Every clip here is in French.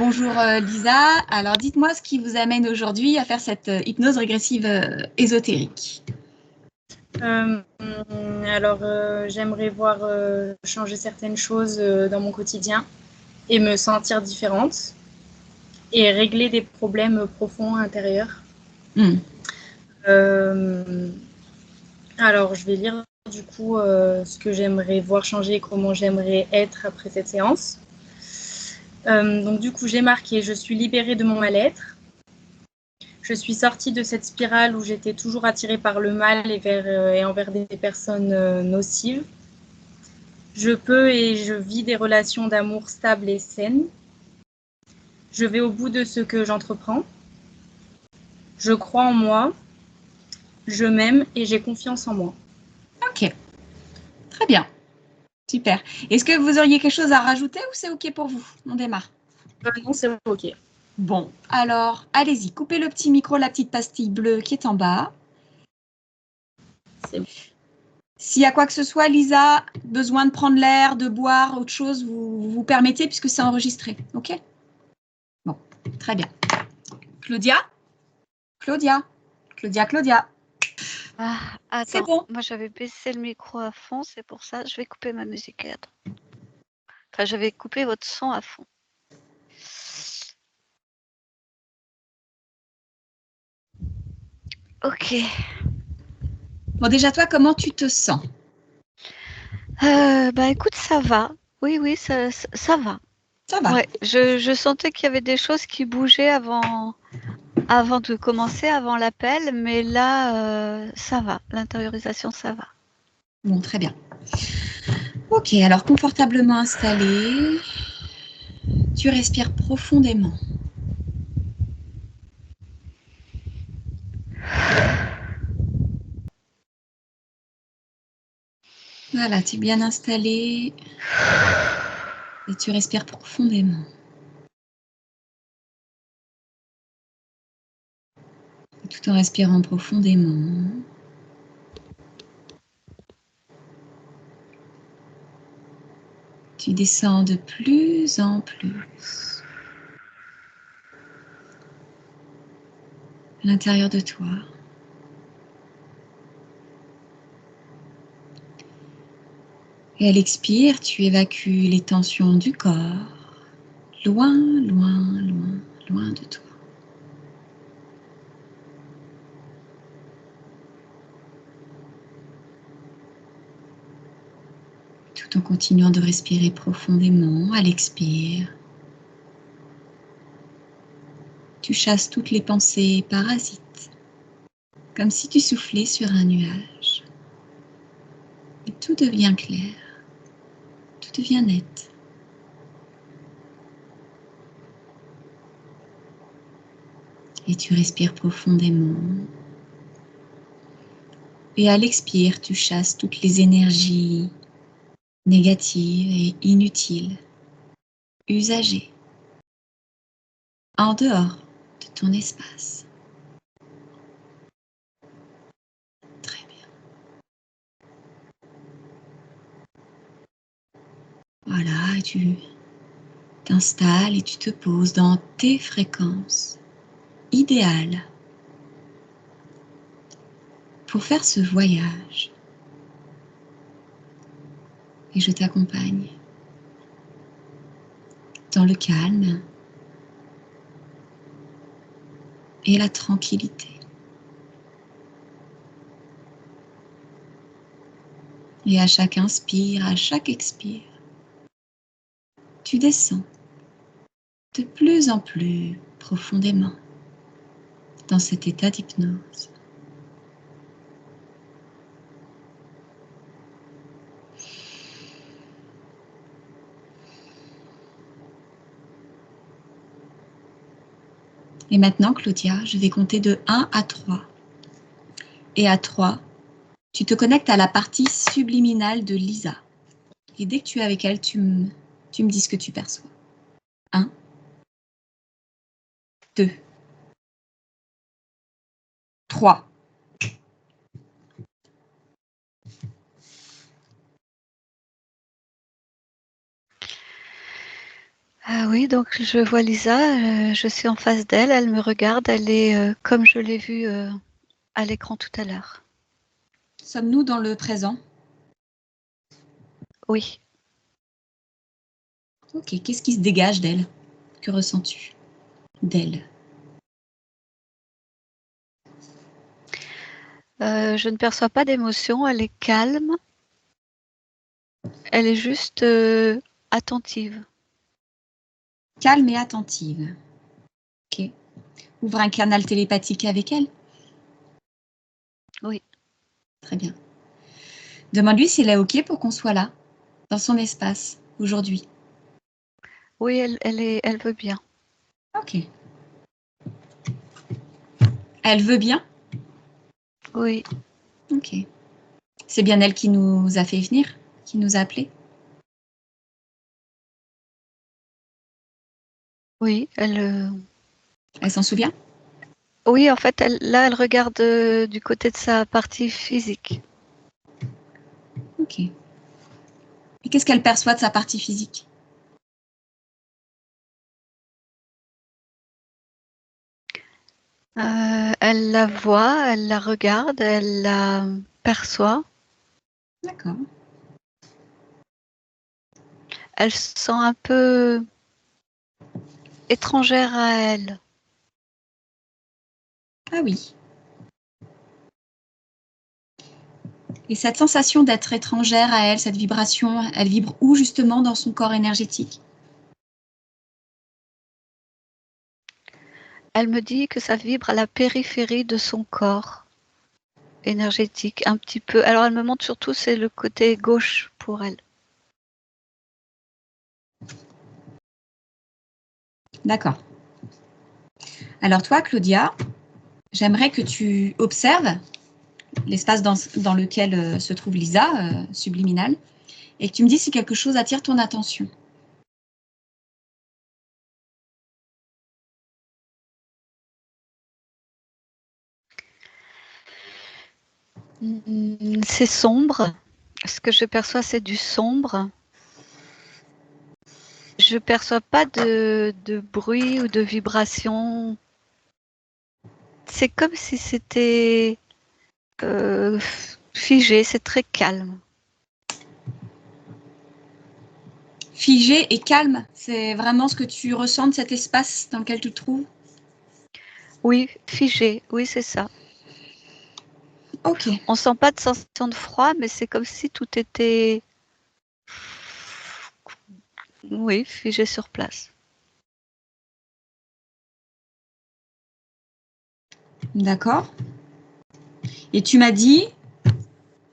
Bonjour Lisa, alors dites-moi ce qui vous amène aujourd'hui à faire cette hypnose régressive ésotérique. J'aimerais voir changer certaines choses dans mon quotidien et me sentir différente et régler des problèmes profonds intérieurs. Alors, je vais lire du coup ce que j'aimerais voir changer et comment j'aimerais être après cette séance. Donc du coup, j'ai marqué « Je suis libérée de mon mal-être. Je suis sortie de cette spirale où j'étais toujours attirée par le mal et envers des personnes nocives. Je peux et je vis des relations d'amour stables et saines. Je vais au bout de ce que j'entreprends. Je crois en moi. Je m'aime et j'ai confiance en moi. » Ok, très bien, super. Est-ce que vous auriez quelque chose à rajouter ou c'est ok pour vous? On démarre. Non, c'est ok. Bon, alors allez-y, coupez le petit micro, la petite pastille bleue qui est en bas. C'est bon. S'il y a quoi que ce soit, Lisa, besoin de prendre l'air, de boire, autre chose, vous vous permettez puisque c'est enregistré, ok? Bon, très bien. Claudia? Claudia? Claudia, Claudia? Ah, C'est attends, bon. moi j'avais baissé le micro à fond, c'est pour ça. Je vais couper ma musique. Attends. Enfin, je vais couper votre son à fond. Ok. Bon, déjà, toi, comment tu te sens? Bah écoute, ça va. Oui, ça va. Ça va. Ouais, je sentais qu'il y avait des choses qui bougeaient avant de commencer, avant l'appel, mais là, ça va. L'intériorisation, ça va. Bon, très bien. Ok, alors confortablement installé, tu respires profondément. Voilà, tu es bien installé et tu respires profondément. Et tout en respirant profondément, tu descends de plus en plus à l'intérieur de toi. Et à l'expire, tu évacues les tensions du corps, loin, loin, loin, loin de toi. Tout en continuant de respirer profondément à l'expire. Tu chasses toutes les pensées parasites, comme si tu soufflais sur un nuage. Et tout devient clair, tout devient net. Et tu respires profondément. Et à l'expire, tu chasses toutes les énergies négatives et inutiles, usagées, en dehors de ton espace. Très bien. Voilà, et tu t'installes et tu te poses dans tes fréquences idéales pour faire ce voyage. Et je t'accompagne dans le calme et la tranquillité. Et à chaque inspire, à chaque expire, tu descends de plus en plus profondément dans cet état d'hypnose. Et maintenant, Claudia, je vais compter de 1 à 3. Et à 3, tu te connectes à la partie subliminale de Lisa. Et dès que tu es avec elle, tu me dis ce que tu perçois. 1, 2, 3. Ah oui, donc je vois Lisa, je suis en face d'elle, elle me regarde, elle est comme je l'ai vue à l'écran tout à l'heure. Sommes-nous dans le présent? Oui. Ok, qu'est-ce qui se dégage d'elle? Que ressens-tu d'elle? Je ne perçois pas d'émotion, elle est calme, elle est juste attentive. Calme et attentive. Ok. Ouvre un canal télépathique avec elle. Oui. Très bien. Demande-lui s'il est ok pour qu'on soit là, dans son espace, aujourd'hui. Oui, elle veut bien. Ok. Elle veut bien? Oui. Ok. C'est bien elle qui nous a fait venir, qui nous a appelés? Oui, Elle s'en souvient? Oui, en fait, là, elle regarde du côté de sa partie physique. Ok. Et qu'est-ce qu'elle perçoit de sa partie physique? Elle la voit, elle la regarde, elle la perçoit. D'accord. Elle se sent un peu étrangère à elle. Ah oui. Et cette sensation d'être étrangère à elle, cette vibration, elle vibre où justement dans son corps énergétique? Elle me dit que ça vibre à la périphérie de son corps énergétique, un petit peu. Alors, elle me montre surtout, c'est le côté gauche pour elle. D'accord. Alors toi, Claudia, j'aimerais que tu observes l'espace dans lequel se trouve Lisa, subliminal, et que tu me dises si quelque chose attire ton attention. C'est sombre. Ce que je perçois, c'est du sombre. Je perçois pas de bruit ou de vibration. C'est comme si c'était figé, c'est très calme. Figé et calme, c'est vraiment ce que tu ressens de cet espace dans lequel tu te trouves? Oui, figé, oui, c'est ça. Ok. On sent pas de sensation de froid, mais c'est comme si tout était, oui, figé sur place. D'accord. Et tu m'as dit,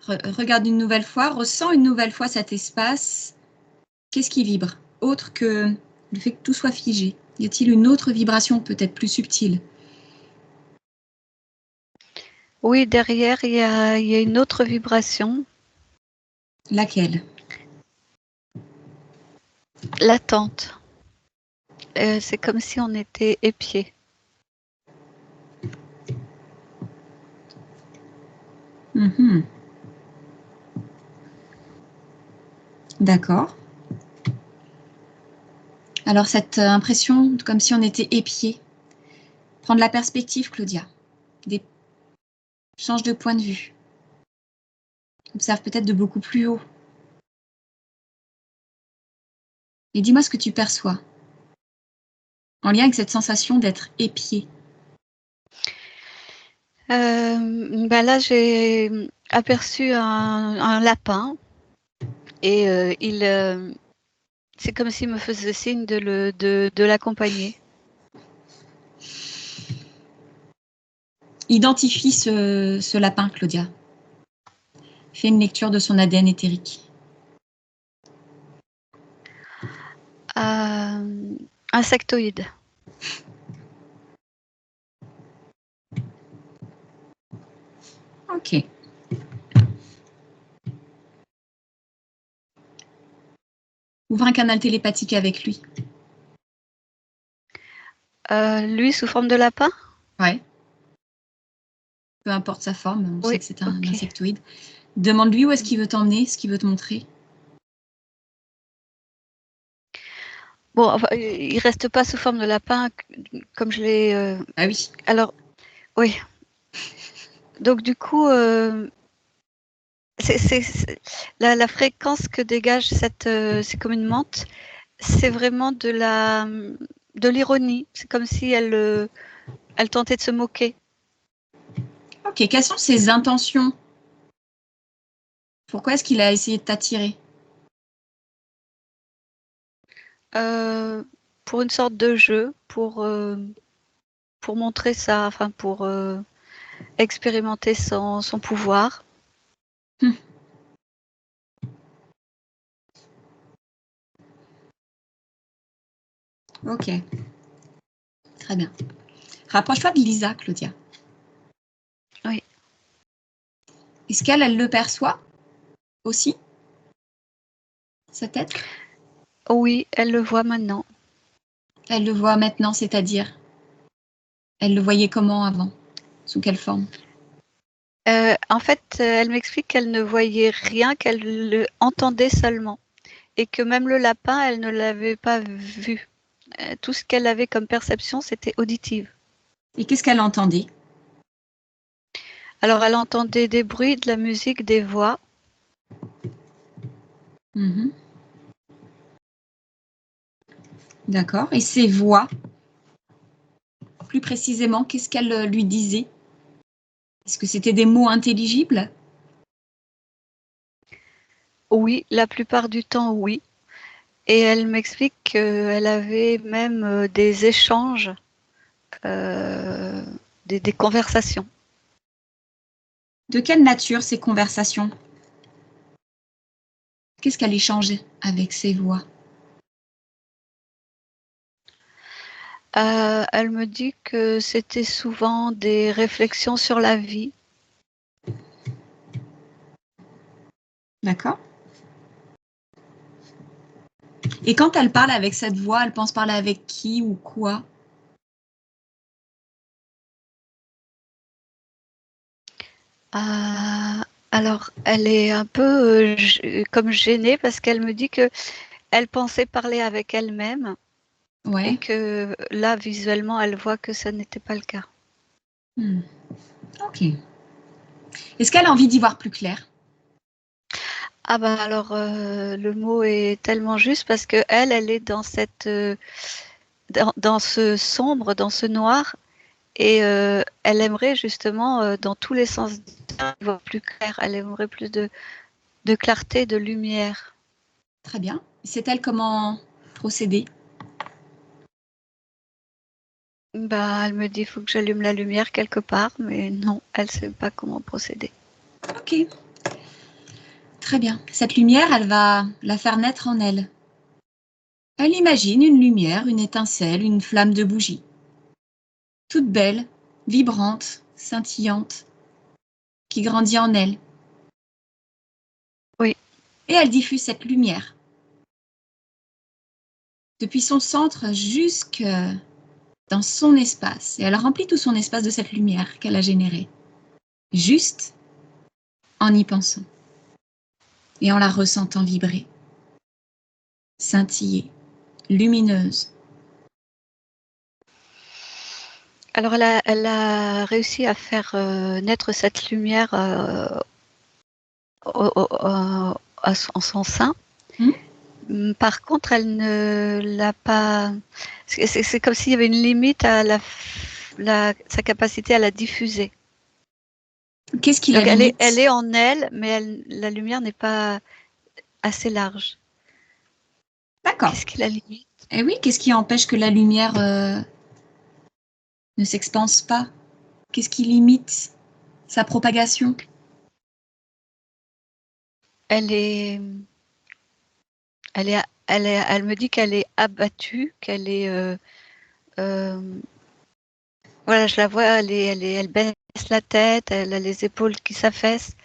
regarde une nouvelle fois, ressens une nouvelle fois cet espace. Qu'est-ce qui vibre, autre que le fait que tout soit figé? Y a-t-il une autre vibration peut-être plus subtile? Oui, derrière, il y a une autre vibration, Laquelle? l'attente. C'est comme si on était épié. Mhm. D'accord. Alors cette impression, comme si on était épié, prendre la perspective, Claudia. Change de point de vue. Observe peut-être de beaucoup plus haut. Et dis-moi ce que tu perçois en lien avec cette sensation d'être épié. Là, j'ai aperçu un lapin et c'est comme s'il me faisait signe de l'accompagner. Identifie ce lapin, Claudia. Fais une lecture de son ADN éthérique. Insectoïde. Ok. Ouvre un canal télépathique avec lui. Lui sous forme de lapin? Ouais. Peu importe sa forme, on sait Oui, que c'est un ok. insectoïde. Demande-lui où est-ce qu'il veut t'emmener, ce qu'il veut te montrer. Bon, enfin, il reste pas sous forme de lapin comme je l'ai. Ah oui. Alors, oui. Donc du coup, la fréquence que dégage c'est comme une menthe, c'est vraiment de l'ironie. C'est comme si elle tentait de se moquer. Ok, quelles sont ses intentions? Pourquoi est-ce qu'il a essayé de t'attirer? Pour une sorte de jeu, pour montrer ça, enfin pour expérimenter son pouvoir. Ok, très bien. Rapproche-toi de Lisa, Claudia. Oui. Est-ce qu'elle le perçoit aussi, sa tête? Oui, elle le voit maintenant. Elle le voit maintenant, c'est-à-dire? Elle le voyait comment avant? Sous quelle forme? En fait, elle m'explique qu'elle ne voyait rien, qu'elle le entendait seulement. Et que même le lapin, elle ne l'avait pas vu. Tout ce qu'elle avait comme perception, c'était auditive. Et qu'est-ce qu'elle entendait? Alors, elle entendait des bruits, de la musique, des voix. Mhm. D'accord. Et ses voix, plus précisément, qu'est-ce qu'elle lui disait? Est-ce que c'était des mots intelligibles? Oui, la plupart du temps, oui. Et elle m'explique qu'elle avait même des échanges, des conversations. De quelle nature ces conversations? Qu'est-ce qu'elle échangeait avec ses voix? Elle me dit que c'était souvent des réflexions sur la vie. D'accord. Et quand elle parle avec cette voix, elle pense parler avec qui ou quoi? Alors, elle est un peu comme gênée parce qu'elle me dit que elle pensait parler avec elle-même et Ouais. que là, visuellement, elle voit que ça n'était pas le cas. Ok. Est-ce qu'elle a envie d'y voir plus clair? Ah bah alors, le mot est tellement juste parce que elle est dans dans ce sombre, dans ce noir, et elle aimerait justement, dans tous les sens, y voir plus clair. Elle aimerait plus de clarté, de lumière. Très bien. Sait-elle comment procéder? Bah, elle me dit, il faut que j'allume la lumière quelque part, mais non, elle sait pas comment procéder. Ok. Très bien. Cette lumière, elle va la faire naître en elle. Elle imagine une lumière, une étincelle, une flamme de bougie. Toute belle, vibrante, scintillante, qui grandit en elle. Oui. Et elle diffuse cette lumière. Depuis son centre jusque dans son espace. Et elle remplit tout son espace de cette lumière qu'elle a générée. Juste en y pensant. Et en la ressentant vibrer. Scintiller. Lumineuse. Alors, elle a réussi à faire naître cette lumière en son sein. Par contre, elle ne l'a pas. C'est comme s'il y avait une limite à sa capacité à la diffuser. Qu'est-ce qui la Donc, limite? elle est en elle, mais la lumière n'est pas assez large. D'accord. Qu'est-ce qui la limite? Et oui, qu'est-ce qui empêche que la lumière ne s'expanse pas? Qu'est-ce qui limite sa propagation? Elle est. Elle me dit qu'elle est abattue, qu'elle est. Voilà, je la vois, elle baisse la tête, elle a les épaules qui s'affaissent.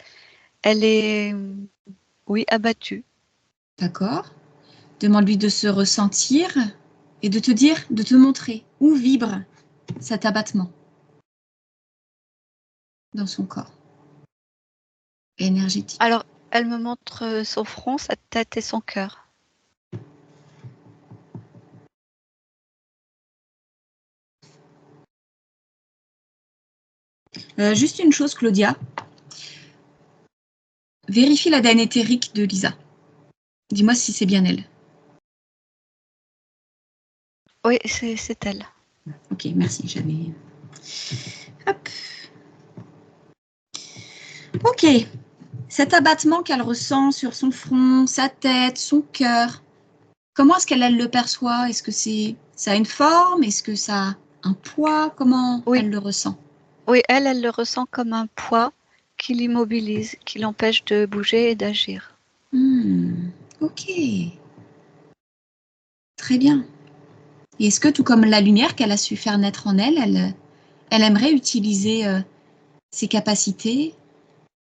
Elle est, oui, abattue. D'accord. Demande-lui de se ressentir et de te dire, de te montrer où vibre cet abattement dans son corps énergétique. Alors, elle me montre son front, sa tête et son cœur. Juste une chose, Claudia. Vérifie l'ADN éthérique de Lisa. Dis-moi si c'est bien elle. Oui, c'est elle. Ok, merci. J'avais. Hop. Ok. Cet abattement qu'elle ressent sur son front, sa tête, son cœur, comment est-ce qu'elle le perçoit? Est-ce que ça a une forme? Est-ce que ça a un poids? Comment Oui, elle le ressent? oui, elle le ressent comme un poids qui l'immobilise, qui l'empêche de bouger et d'agir. Ok. Très bien. Et est-ce que, tout comme la lumière qu'elle a su faire naître en elle, elle aimerait utiliser ses capacités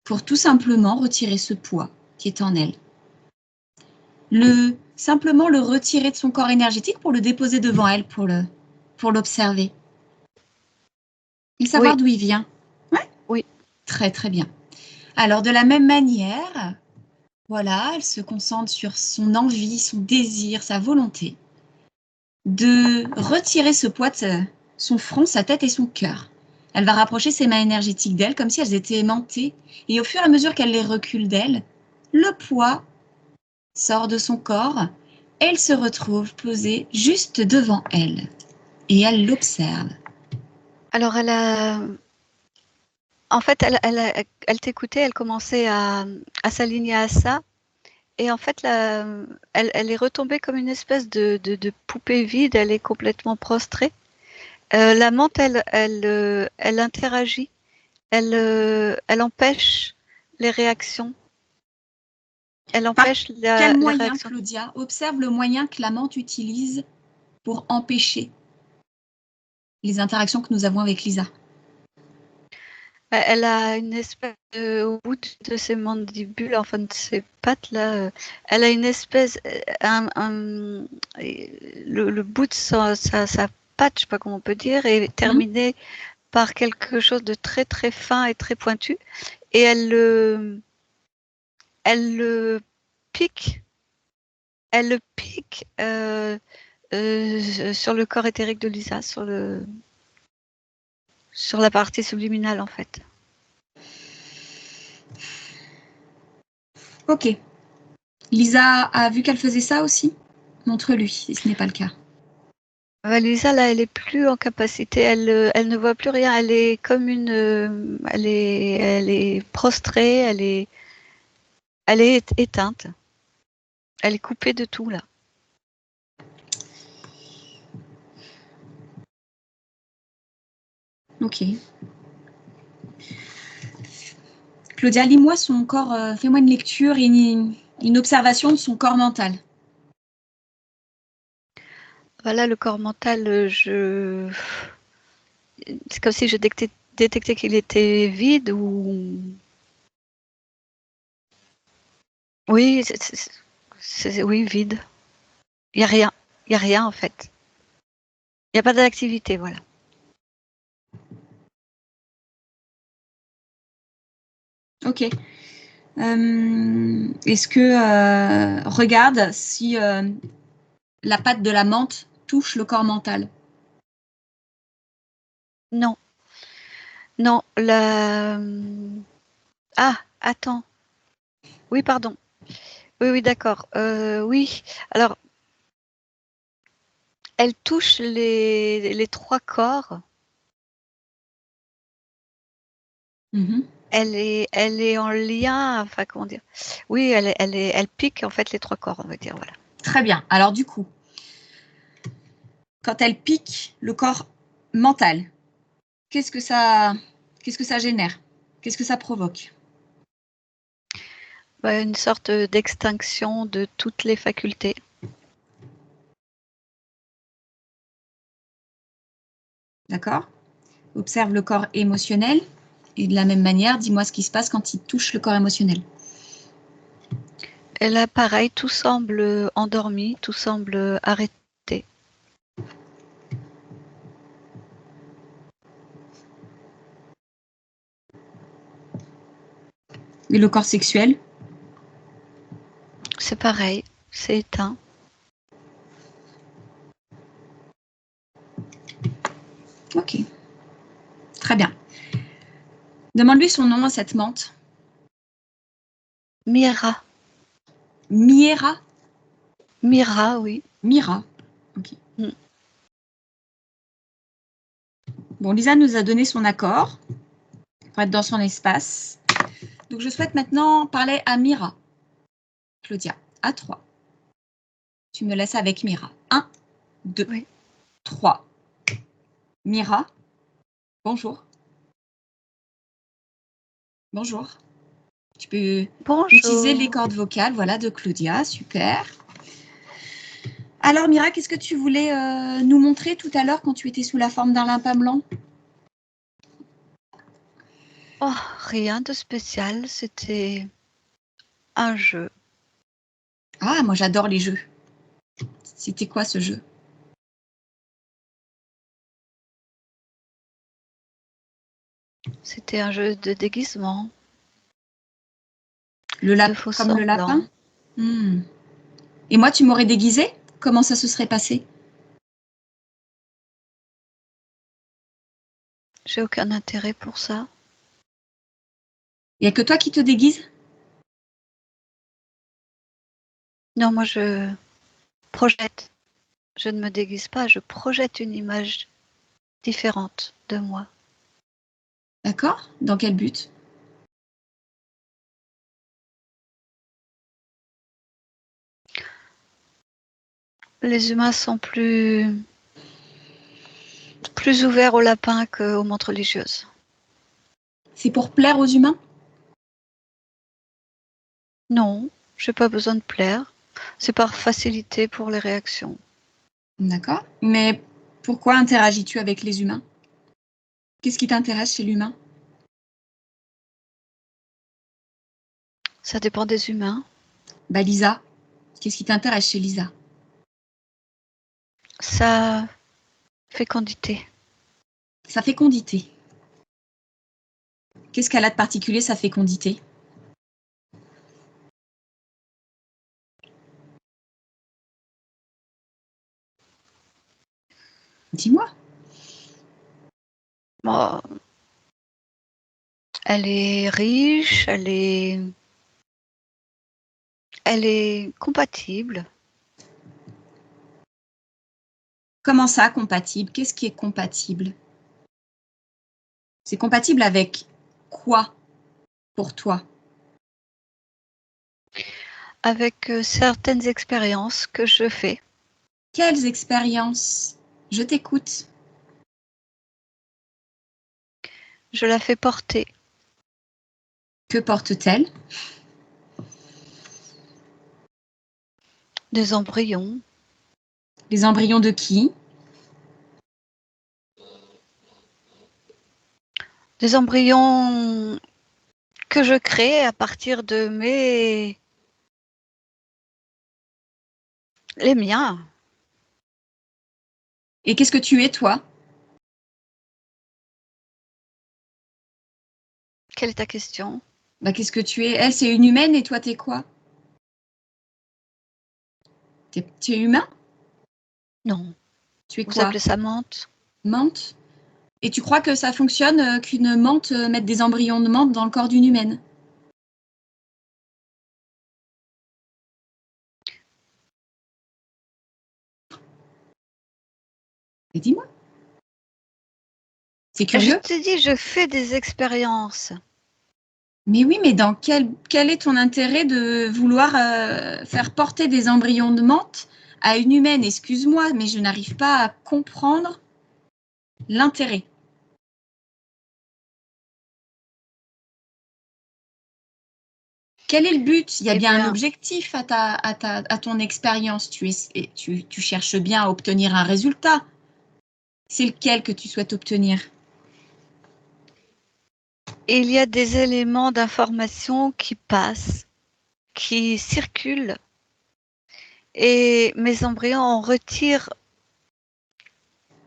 pour tout simplement retirer ce poids qui est en elle? Simplement le retirer de son corps énergétique pour le déposer devant elle, pour l'observer. Et savoir Oui, d'où il vient. Ouais. oui. Très, très bien. Alors, de la même manière, voilà, elle se concentre sur son envie, son désir, sa volonté de retirer ce poids de son front, sa tête et son cœur. Elle va rapprocher ses mains énergétiques d'elle comme si elles étaient aimantées. Et au fur et à mesure qu'elle les recule d'elle, le poids sort de son corps. Elle se retrouve posée juste devant elle. Et elle l'observe. Alors, en fait, elle t'écoutait, elle commençait à s'aligner à ça. Et en fait, elle est retombée comme une espèce de poupée vide. Elle est complètement prostrée. La menthe, elle interagit. Elle empêche les réactions. Elle Par empêche quel la moyen, réaction. Claudia? Observe le moyen que la menthe utilise pour empêcher les interactions que nous avons avec Lisa. Elle a une espèce au bout de ses mandibules, enfin de ses pattes là, elle a une espèce, le bout de sa patte, je sais pas comment on peut dire, est terminé par quelque chose de très très fin et très pointu, et elle le pique, elle le pique sur le corps éthérique de Lisa, sur la partie subliminale en fait. Ok. Lisa a vu qu'elle faisait ça aussi? Montre-lui si ce n'est pas le cas. Lisa, là, elle est plus en capacité, elle ne voit plus rien, elle est comme elle est prostrée, elle est éteinte, elle est coupée de tout là. Ok. Claudia, lis-moi son corps, fais-moi une lecture et une observation de son corps mental. Voilà, le corps mental, c'est comme si je détectais qu'il était vide ou. Oui, oui, vide. Il n'y a rien. Il n'y a rien en fait. Il n'y a pas d'activité, voilà. Ok. Est-ce que regarde si la patte de la menthe touche le corps mental? Non, non, Ah, attends. Oui, pardon. Oui, oui, d'accord. Oui, alors, elle touche les trois corps. Elle est en lien, enfin, comment dire? Oui, elle pique en fait les trois corps, on va dire, voilà. Très bien. Alors du coup, quand elle pique le corps mental, qu'est-ce que ça génère? Qu'est-ce que ça provoque? Une sorte d'extinction de toutes les facultés. D'accord? Observe le corps émotionnel et de la même manière, dis-moi ce qui se passe quand il touche le corps émotionnel. Et là, pareil, tout semble endormi, tout semble arrêté. Et le corps sexuel? C'est pareil, c'est éteint. Ok, très bien. Demande-lui son nom à cette menthe. Mira. Miera. Mira, oui. Mira. Ok. Mm. Bon, Lisa nous a donné son accord pour être dans son espace. Donc, je souhaite maintenant parler à Mira. Claudia, à 3. Tu me laisses avec Mira. 1, 2, Oui. 3. Mira, bonjour. Bonjour. Tu peux utiliser les cordes vocales, voilà, de Claudia, super. Alors Mira, qu'est-ce que tu voulais nous montrer tout à l'heure quand tu étais sous la forme d'un lapin blanc? Oh, rien de spécial, c'était un jeu. Ah, moi j'adore les jeux. C'était quoi ce jeu? C'était un jeu de déguisement. Le lapin, comme le lapin? Et moi, tu m'aurais déguisé? Comment ça se serait passé? J'ai aucun intérêt pour ça. Il n'y a que toi qui te déguises? Non, moi je projette. Je ne me déguise pas, je projette une image différente de moi. D'accord. Dans quel but? Les humains sont plus ouverts aux lapins qu'aux montres religieuses. C'est pour plaire aux humains? Non, j'ai pas besoin de plaire. C'est par facilité pour les réactions. D'accord. Mais pourquoi interagis-tu avec les humains? Qu'est-ce qui t'intéresse chez l'humain? Ça dépend des humains. Bah Lisa, qu'est-ce qui t'intéresse chez Lisa? Sa fécondité. Sa fécondité. Qu'est-ce qu'elle a de particulier, sa fécondité? Dis-moi. Bon, elle est riche, elle est compatible. Comment ça, compatible? Qu'est-ce qui est compatible? C'est compatible avec quoi pour toi? Avec certaines expériences que je fais. Quelles expériences? Je t'écoute. Je la fais porter. Que porte-t-elle? Des embryons. Les embryons de qui? Des embryons que je crée à partir de les miens. Et qu'est-ce que tu es, toi? Quelle est ta question? Bah, qu'est-ce que tu es? Elle, c'est une humaine et toi, t'es quoi? Tu es humain? Non. Tu es Vous quoi? appelez ça menthe? Menthe? Et tu crois que ça fonctionne qu'une menthe mette des embryons de menthe dans le corps d'une humaine? Et dis-moi. C'est Je curieux. te dis, je fais des expériences. Mais oui, mais dans quel est ton intérêt de vouloir faire porter des embryons de menthe à une humaine? Excuse-moi, mais je n'arrive pas à comprendre l'intérêt. Quel est le but? Il y a bien un objectif à ton expérience. Tu cherches bien à obtenir un résultat. C'est lequel que tu souhaites obtenir? Il y a des éléments d'information qui passent, qui circulent, et mes embryons en retirent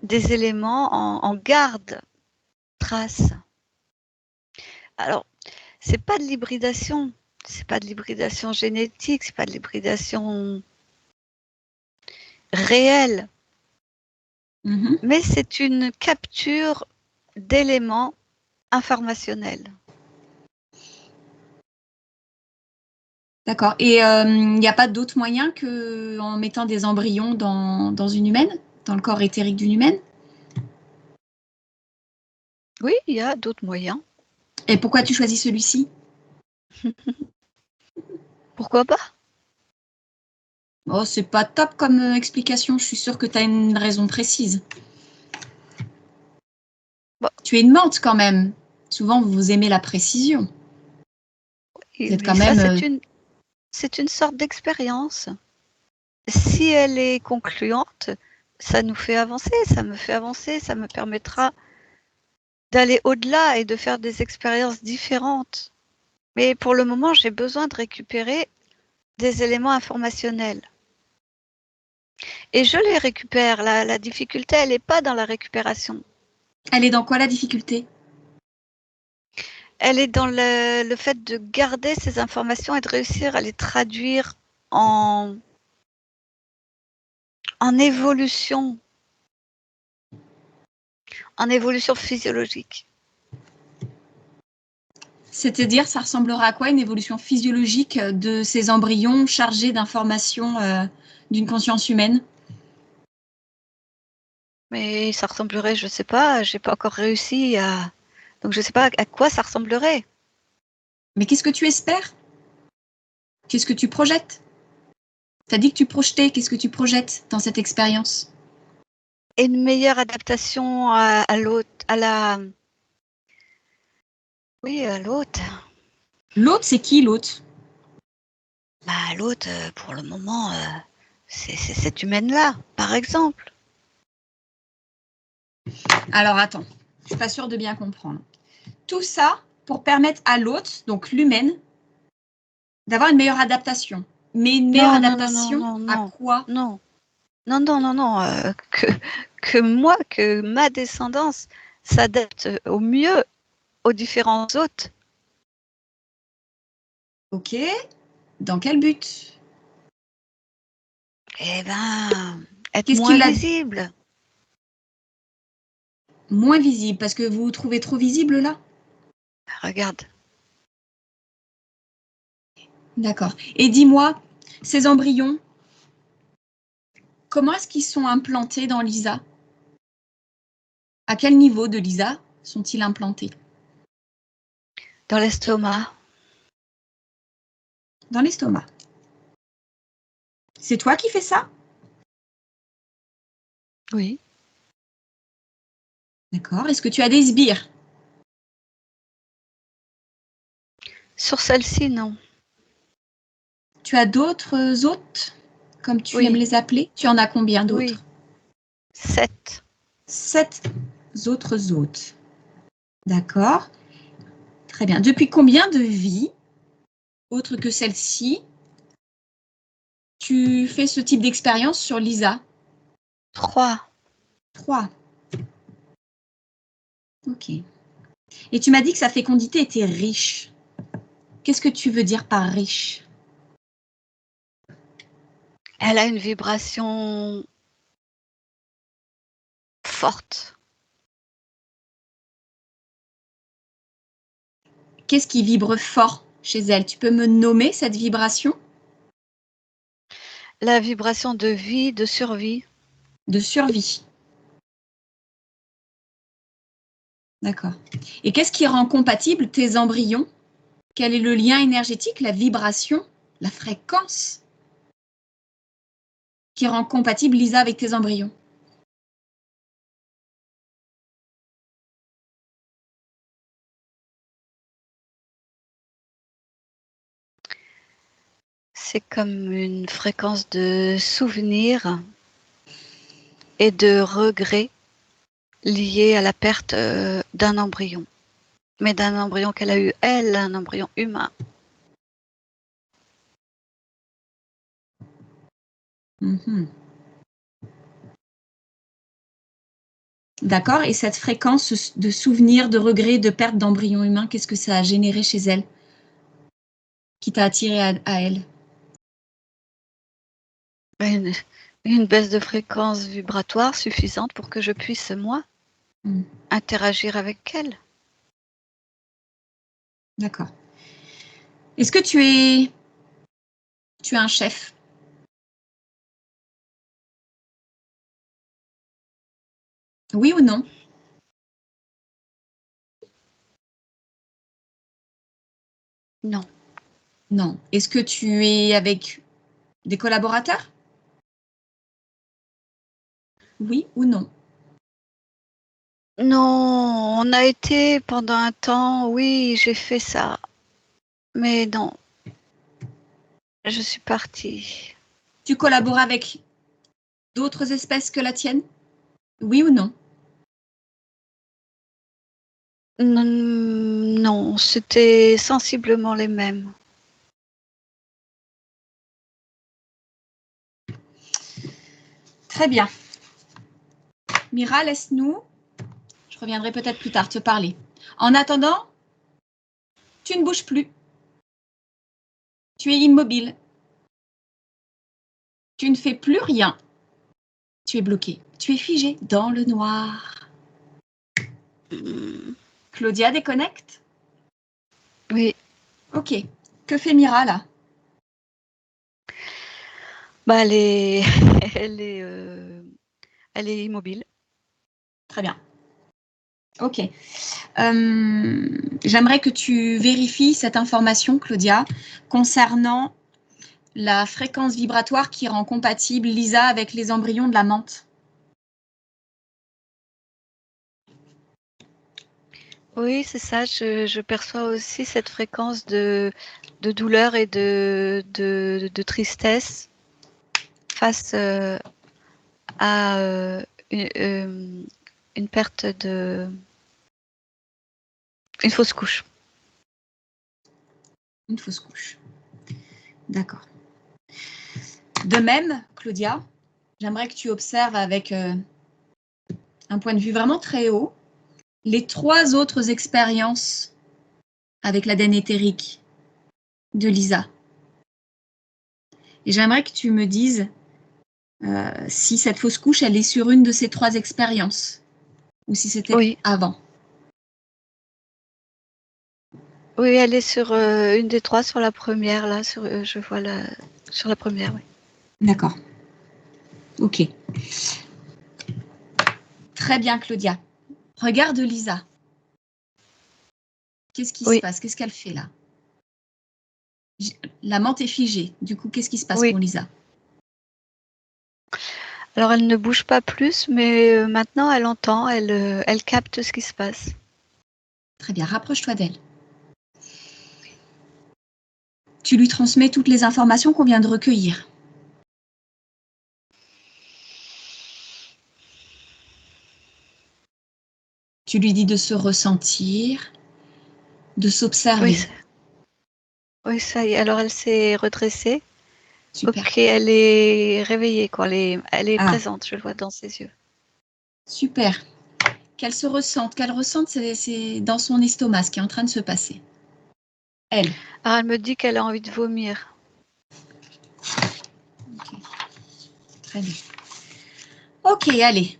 des éléments, en gardent trace. Alors, c'est pas de l'hybridation, c'est pas de l'hybridation génétique, c'est pas de l'hybridation réelle, mais c'est une capture d'éléments informationnel. D'accord. Et il n'y a pas d'autre moyen qu'en mettant des embryons dans une humaine, dans le corps éthérique d'une humaine? Oui, il y a d'autres moyens. Et pourquoi tu choisis celui-ci? Pourquoi pas? Oh, c'est pas top comme explication. Je suis sûre que tu as une raison précise. Bon. Tu es une mente quand même. Souvent, vous aimez la précision. Oui, Vous êtes mais quand ça, même. c'est une sorte d'expérience. Si elle est concluante, ça nous fait avancer, ça me fait avancer, ça me permettra d'aller au-delà et de faire des expériences différentes. Mais pour le moment, j'ai besoin de récupérer des éléments informationnels. Et je les récupère. La difficulté, elle n'est pas dans la récupération. Elle est dans quoi la difficulté? Elle est dans le fait de garder ces informations et de réussir à les traduire en évolution physiologique. C'est-à-dire, ça ressemblera à quoi une évolution physiologique de ces embryons chargés d'informations d'une conscience humaine? Mais ça ressemblerait, je sais pas, j'ai pas encore réussi à... Donc je sais pas à quoi ça ressemblerait. Mais qu'est-ce que tu espères? Qu'est-ce que tu projettes? Tu as dit que tu projetais, qu'est-ce que tu projettes dans cette expérience? Et une meilleure adaptation à l'autre, à la... Oui, à l'autre. L'autre, c'est qui l'autre? Bah, l'autre, pour le moment, c'est cette humaine-là, par exemple. Alors attends, je suis pas sûre de bien comprendre. Tout ça pour permettre à l'autre, donc l'humaine, d'avoir une meilleure adaptation. Mais une meilleure Non, adaptation à quoi? non, que moi, que ma descendance s'adapte au mieux aux différents hôtes. Ok, dans quel but? Eh ben, être Qu'est-ce qui moins l'a visible. moins visible? Parce que vous vous trouvez trop visible là? Regarde, D'accord. Et dis-moi, ces embryons, comment est-ce qu'ils sont implantés dans Lisa? À quel niveau de Lisa sont-ils implantés? dans l'estomac. Dans l'estomac. C'est toi qui fais ça? Oui. D'accord. Est-ce que tu as des sbires? Sur celle-ci, non. Tu as d'autres hôtes, comme tu aimes Oui, les appeler? Tu en as combien oui. d'autres? 7. 7 autres hôtes. D'accord. Très bien. Depuis combien de vies, autres que celle-ci, tu fais ce type d'expérience sur Lisa? 3. 3. Ok. Et tu m'as dit que sa fécondité était riche. Qu'est-ce que tu veux dire par riche? Elle a une vibration forte. Qu'est-ce qui vibre fort chez elle? Tu peux me nommer cette vibration? La vibration de vie, de survie. De survie. D'accord. Et qu'est-ce qui rend compatible tes embryons? Quel est le lien énergétique, la vibration, la fréquence qui rend compatible Lisa avec tes embryons? C'est comme une fréquence de souvenir et de regret liée à la perte d'un embryon. Mais d'un embryon qu'elle a eu, elle, un embryon humain. Mhm. D'accord. Et cette fréquence de souvenir, de regret, de perte d'embryon humain, qu'est-ce que ça a généré chez elle qui t'a attiré à elle? Une baisse de fréquence vibratoire suffisante pour que je puisse, moi, Mm. interagir avec elle. D'accord. Est-ce que tu es un chef? Oui ou non? Non. Non. Est-ce que tu es avec des collaborateurs? Oui ou non? Non, on a été pendant un temps, oui, j'ai fait ça. Mais non, je suis partie. Tu collabores avec d'autres espèces que la tienne? Oui ou non? Non, non, c'était sensiblement les mêmes. Très bien. Mira, laisse-nous. Je reviendrai peut-être plus tard te parler. En attendant, tu ne bouges plus. Tu es immobile. Tu ne fais plus rien. Tu es bloqué. Tu es figé dans le noir. Claudia déconnecte? Oui, Ok. Que fait Mira là? bah elle est, elle est immobile. Très bien. Ok. J'aimerais que tu vérifies cette information, Claudia, concernant la fréquence vibratoire qui rend compatible Lisa avec les embryons de la menthe. Oui, c'est ça. Je perçois aussi cette fréquence de douleur et de tristesse face à une perte de... une fausse couche. Une fausse couche. D'accord. De même, Claudia, j'aimerais que tu observes avec un point de vue vraiment très haut les 3 autres expériences avec l'ADN éthérique de Lisa. Et j'aimerais que tu me dises si cette fausse couche, elle est sur une de ces 3 expériences ou si c'était Oui. avant. Oui, elle est sur une des 3, sur la première, là, je vois sur la première, oui. D'accord. Ok. Très bien, Claudia. Regarde Lisa. Qu'est-ce qui se passe? Qu'est-ce qu'elle fait là? La menthe est figée. Du coup, qu'est-ce qui se passe pour Lisa? Alors, elle ne bouge pas plus, mais maintenant, elle entend, elle capte ce qui se passe. Très bien, rapproche-toi d'elle. Tu lui transmets toutes les informations qu'on vient de recueillir. Tu lui dis de se ressentir, de s'observer. Oui, ça y est. Alors, elle s'est redressée. Super. Ok, elle est réveillée, quoi. Elle est présente, je le vois dans ses yeux. Super. Qu'elle ressente, c'est dans son estomac ce qui est en train de se passer. Elle. Alors, elle me dit qu'elle a envie de vomir. Okay. Très bien. Ok, allez.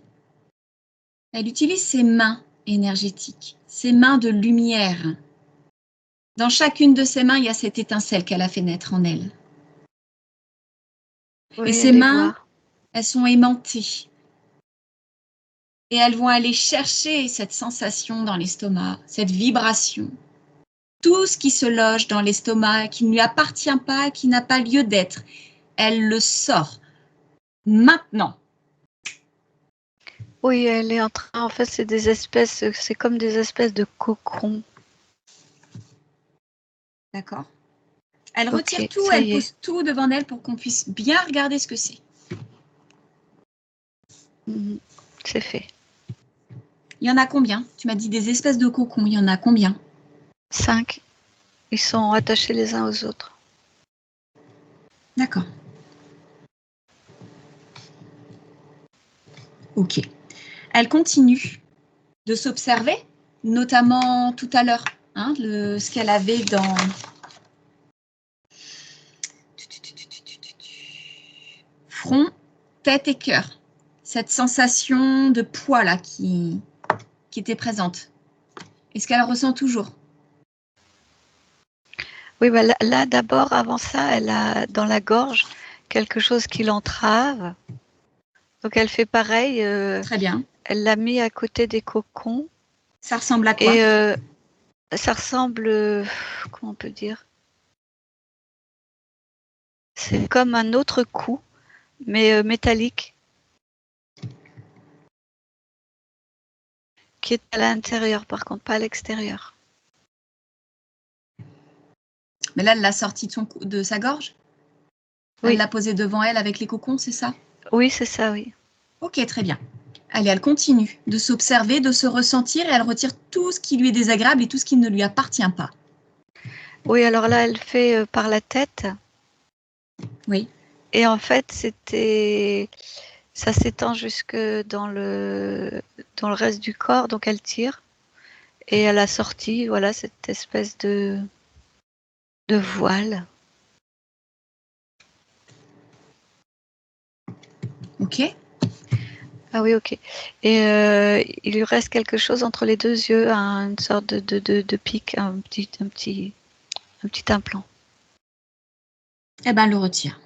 Elle utilise ses mains énergétiques, ses mains de lumière. Dans chacune de ses mains, il y a cette étincelle qu'elle a fait naître en elle. Oui, et ses mains, elles sont aimantées. Et elles vont aller chercher cette sensation dans l'estomac, cette vibration. Tout ce qui se loge dans l'estomac, qui ne lui appartient pas, qui n'a pas lieu d'être, elle le sort maintenant. Oui, elle est en train, en fait, c'est comme des espèces de cocons. D'accord. Elle retire tout, elle pose tout devant elle pour qu'on puisse bien regarder ce que c'est. C'est fait. Il y en a combien? Tu m'as dit des espèces de cocons, il y en a combien? 5. Ils sont attachés les uns aux autres. D'accord. Ok. Elle continue de s'observer, notamment tout à l'heure, hein, ce qu'elle avait dans... front, tête et cœur. Cette sensation de poids là qui était présente. Est-ce qu'elle ressent toujours? Oui, bah là, d'abord, avant ça, elle a dans la gorge quelque chose qui l'entrave. Donc elle fait pareil. Très bien. Elle l'a mis à côté des cocons. Ça ressemble à quoi? Et ça ressemble, comment on peut dire? C'est comme un autre cou, mais métallique, qui est à l'intérieur, par contre, pas à l'extérieur. Mais là, elle l'a sorti de sa gorge? Oui. Elle l'a posé devant elle avec les cocons, c'est ça? Oui, c'est ça, oui. Ok, très bien. Allez, elle continue de s'observer, de se ressentir et elle retire tout ce qui lui est désagréable et tout ce qui ne lui appartient pas. Oui, alors là, elle fait par la tête. Oui. Et en fait, ça s'étend jusque dans le reste du corps, donc elle tire. Et elle a sorti, voilà, cette espèce de voile. Ok. Ah oui, ok. Et il lui reste quelque chose entre les deux yeux, une sorte de pic, un petit implant. Eh ben, elle le retire.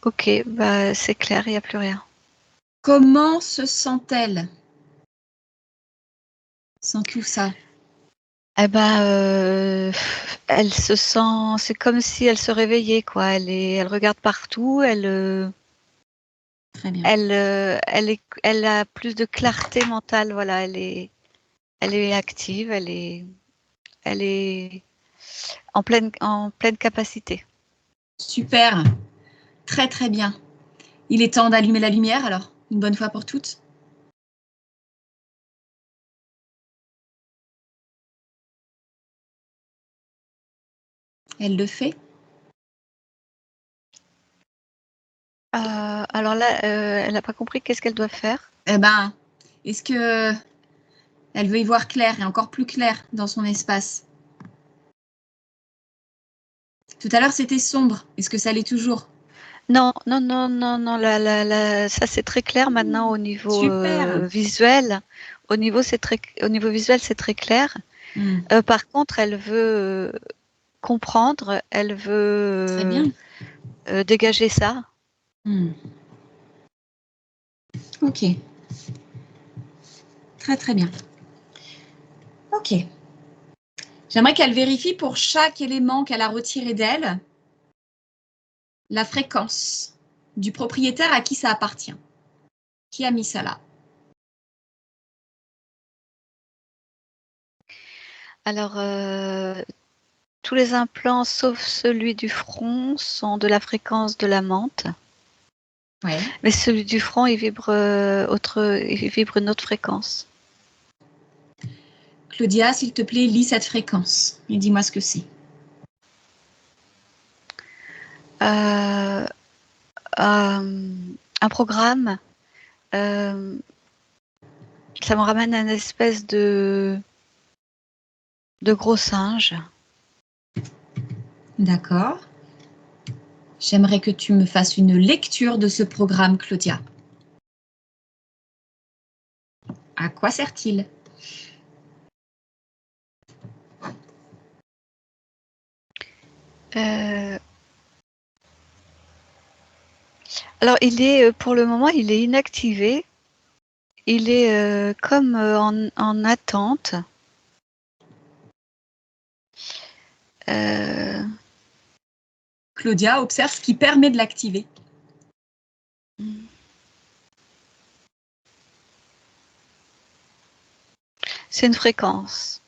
Ok, bah c'est clair, il n'y a plus rien. Comment se sent-elle sans tout ça? Eh ben, elle se sent, c'est comme si elle se réveillait, quoi. Elle regarde partout, Très bien. elle a plus de clarté mentale, voilà. Elle est active, elle est en pleine capacité. Super. Très, très bien. Il est temps d'allumer la lumière, alors, une bonne fois pour toutes. Elle le fait. Alors là, elle n'a pas compris qu'est-ce qu'elle doit faire. Eh ben, est-ce que elle veut y voir clair et encore plus clair dans son espace? Tout à l'heure, c'était sombre. Est-ce que ça l'est toujours? Non, non, non, non, non, ça c'est très clair maintenant au niveau Super. visuel. Au niveau visuel, c'est très clair. Par contre, elle veut comprendre, elle Très veut bien. dégager ça. Ok. Très, très bien. Ok. J'aimerais qu'elle vérifie pour chaque élément qu'elle a retiré d'elle la fréquence du propriétaire à qui ça appartient. Qui a mis ça là? Alors, tous les implants, sauf celui du front, sont de la fréquence de la menthe. Ouais. Mais celui du front, il vibre une autre fréquence. Claudia, s'il te plaît, lis cette fréquence et dis-moi ce que c'est. Un programme, ça me ramène à une espèce de gros singe. D'accord. J'aimerais que tu me fasses une lecture de ce programme, Claudia. À quoi sert-il? Alors, pour le moment, il est inactivé. Il est comme en attente. Claudia observe ce qui permet de l'activer. C'est une fréquence.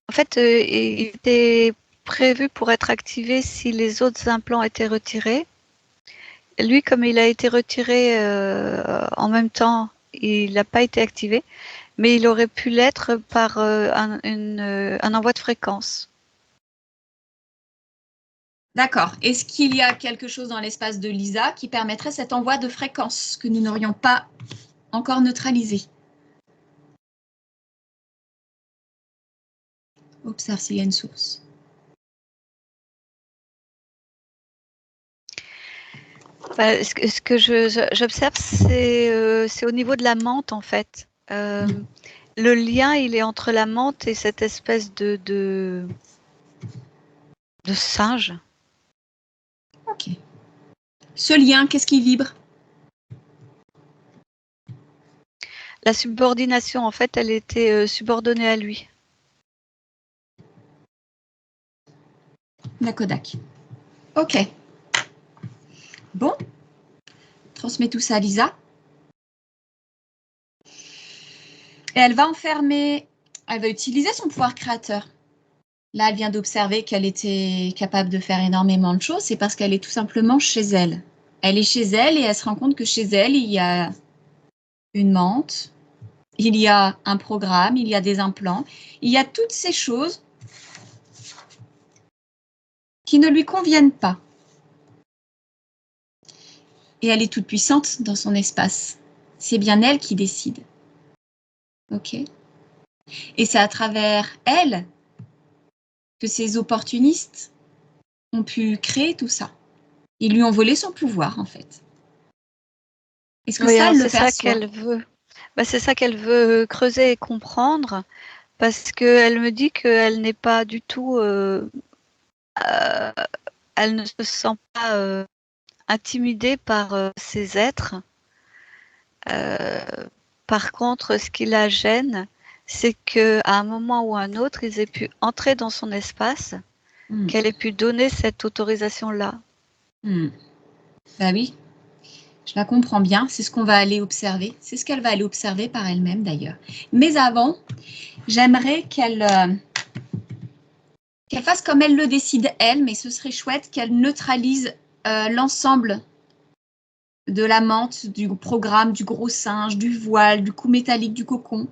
En fait, il était prévu pour être activé si les autres implants étaient retirés. Lui, comme il a été retiré en même temps, il n'a pas été activé, mais il aurait pu l'être par un envoi de fréquence. D'accord. Est-ce qu'il y a quelque chose dans l'espace de Lisa qui permettrait cet envoi de fréquence que nous n'aurions pas encore neutralisé? Observe s'il y a une source. Ce que j'observe, c'est au niveau de la menthe, en fait. Le lien, il est entre la menthe et cette espèce de singe. Ok. Ce lien, qu'est-ce qui vibre? La subordination, en fait, elle était subordonnée à lui. La Kodak. Ok. Bon. Transmets tout ça à Lisa. Et elle va utiliser son pouvoir créateur. Là, elle vient d'observer qu'elle était capable de faire énormément de choses. C'est parce qu'elle est tout simplement chez elle. Elle est chez elle et elle se rend compte que chez elle, il y a une menthe, il y a un programme, il y a des implants, il y a toutes ces choses qui ne lui conviennent pas. Et elle est toute puissante dans son espace. C'est bien elle qui décide. Ok? Et c'est à travers elle que ces opportunistes ont pu créer tout ça. Ils lui ont volé son pouvoir, en fait. Est-ce que Oui, ça, alors elle le c'est ça perçoit? qu'elle veut. C'est ça qu'elle veut creuser et comprendre, parce qu'elle me dit qu'elle n'est pas du tout, elle ne se sent pas intimidée par ces êtres. Par contre, ce qui la gêne, c'est qu'à un moment ou un autre, ils aient pu entrer dans son espace, qu'elle ait pu donner cette autorisation-là. Bah oui, je la comprends bien. C'est ce qu'on va aller observer. C'est ce qu'elle va aller observer par elle-même, d'ailleurs. Mais avant, j'aimerais qu'elle fasse comme elle le décide, elle, mais ce serait chouette qu'elle neutralise l'ensemble de la menthe, du programme, du gros singe, du voile, du cou métallique, du cocon.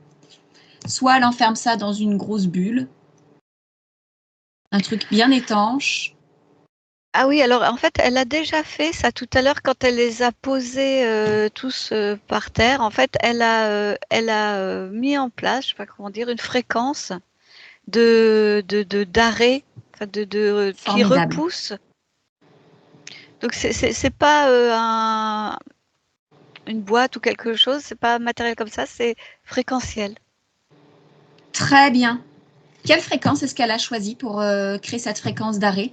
Soit elle enferme ça dans une grosse bulle, un truc bien étanche. Ah oui, alors en fait, elle a déjà fait ça tout à l'heure quand elle les a posés tous par terre. En fait, elle a mis en place, je sais pas comment dire, une fréquence d'arrêt, enfin qui Formidable. repousse. Donc c'est pas une boîte ou quelque chose, c'est pas matériel comme ça, c'est fréquentiel. Très bien. Quelle fréquence est-ce qu'elle a choisi pour créer cette fréquence d'arrêt?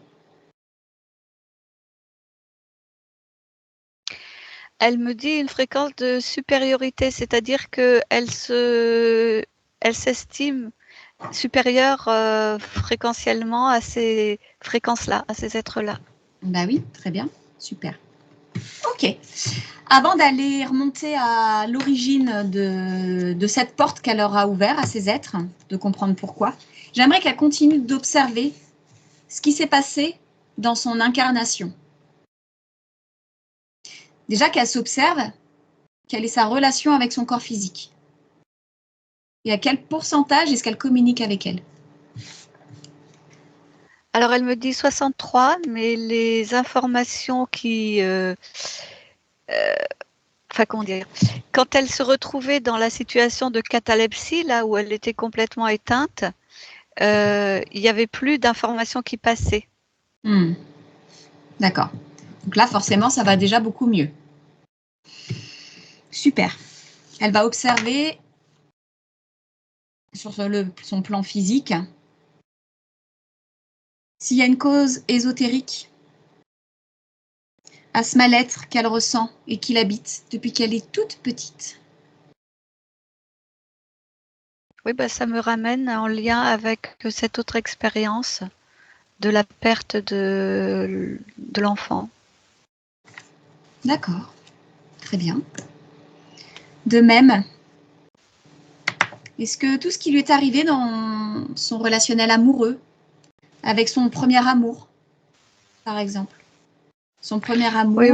Elle me dit une fréquence de supériorité, c'est-à-dire que elle s'estime supérieure fréquentiellement à ces fréquences-là, à ces êtres-là. Bah oui, très bien, super. Ok. Avant d'aller remonter à l'origine de cette porte qu'elle leur a ouverte à ces êtres, de comprendre pourquoi, j'aimerais qu'elle continue d'observer ce qui s'est passé dans son incarnation. Déjà qu'elle s'observe, quelle est sa relation avec son corps physique et à quel pourcentage est-ce qu'elle communique avec elle. Alors elle me dit 63, mais les informations qui... enfin, comment dire, quand elle se retrouvait dans la situation de catalepsie, là où elle était complètement éteinte, il n'y avait plus d'informations qui passaient. D'accord. Donc là, forcément, ça va déjà beaucoup mieux. Super. Elle va observer sur son plan physique s'il y a une cause ésotérique à ce mal-être qu'elle ressent et qui l'habite depuis qu'elle est toute petite. Oui, ça me ramène en lien avec cette autre expérience de la perte de l'enfant. D'accord, très bien. De même, est-ce que tout ce qui lui est arrivé dans son relationnel amoureux, avec son premier amour, par exemple, son premier Oui, amour, mais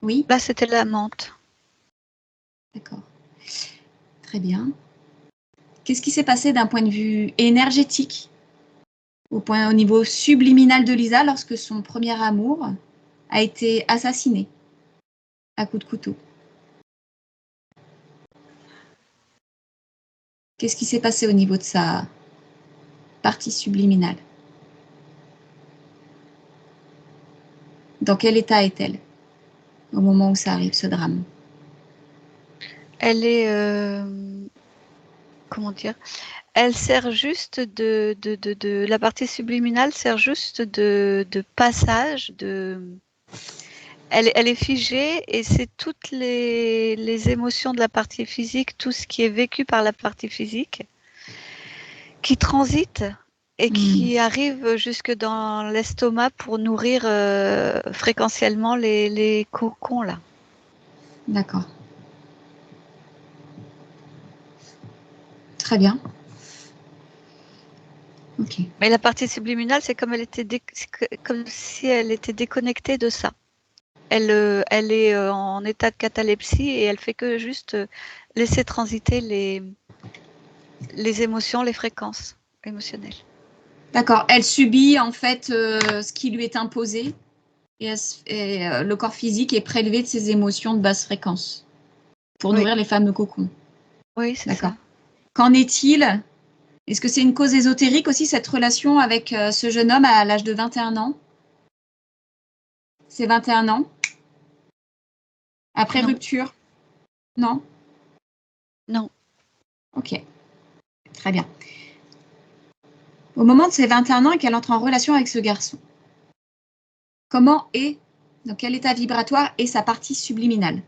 oui, là c'était la menthe. d'accord, très bien. Qu'est-ce qui s'est passé d'un point de vue énergétique, au niveau subliminal de Lisa, lorsque son premier amour a été assassiné à coups de couteau? Qu'est-ce qui s'est passé au niveau de sa partie subliminale? Dans quel état est-elle au moment où ça arrive, ce drame? Elle est, comment dire? Elle sert juste la partie subliminale sert juste de passage, elle est figée et c'est toutes les émotions de la partie physique, tout ce qui est vécu par la partie physique, qui transite et qui arrive jusque dans l'estomac pour nourrir fréquentiellement les cocons là. D'accord. Très bien. Ok. Mais la partie subliminale, c'est comme comme si elle était déconnectée de ça. Elle est en état de catalepsie et elle fait que juste laisser transiter les émotions, les fréquences émotionnelles. D'accord. Elle subit en fait ce qui lui est imposé et le corps physique est prélevé de ses émotions de basse fréquence pour nourrir les fameux cocons. Oui, c'est D'accord. ça. Qu'en est-il? Est-ce que c'est une cause ésotérique aussi, cette relation avec ce jeune homme à l'âge de 21 ans? C'est 21 ans? Après Non. rupture? Non? Non. Ok. Très bien. Au moment de ses 21 ans et qu'elle entre en relation avec ce garçon, comment est, dans quel état vibratoire est sa partie subliminale?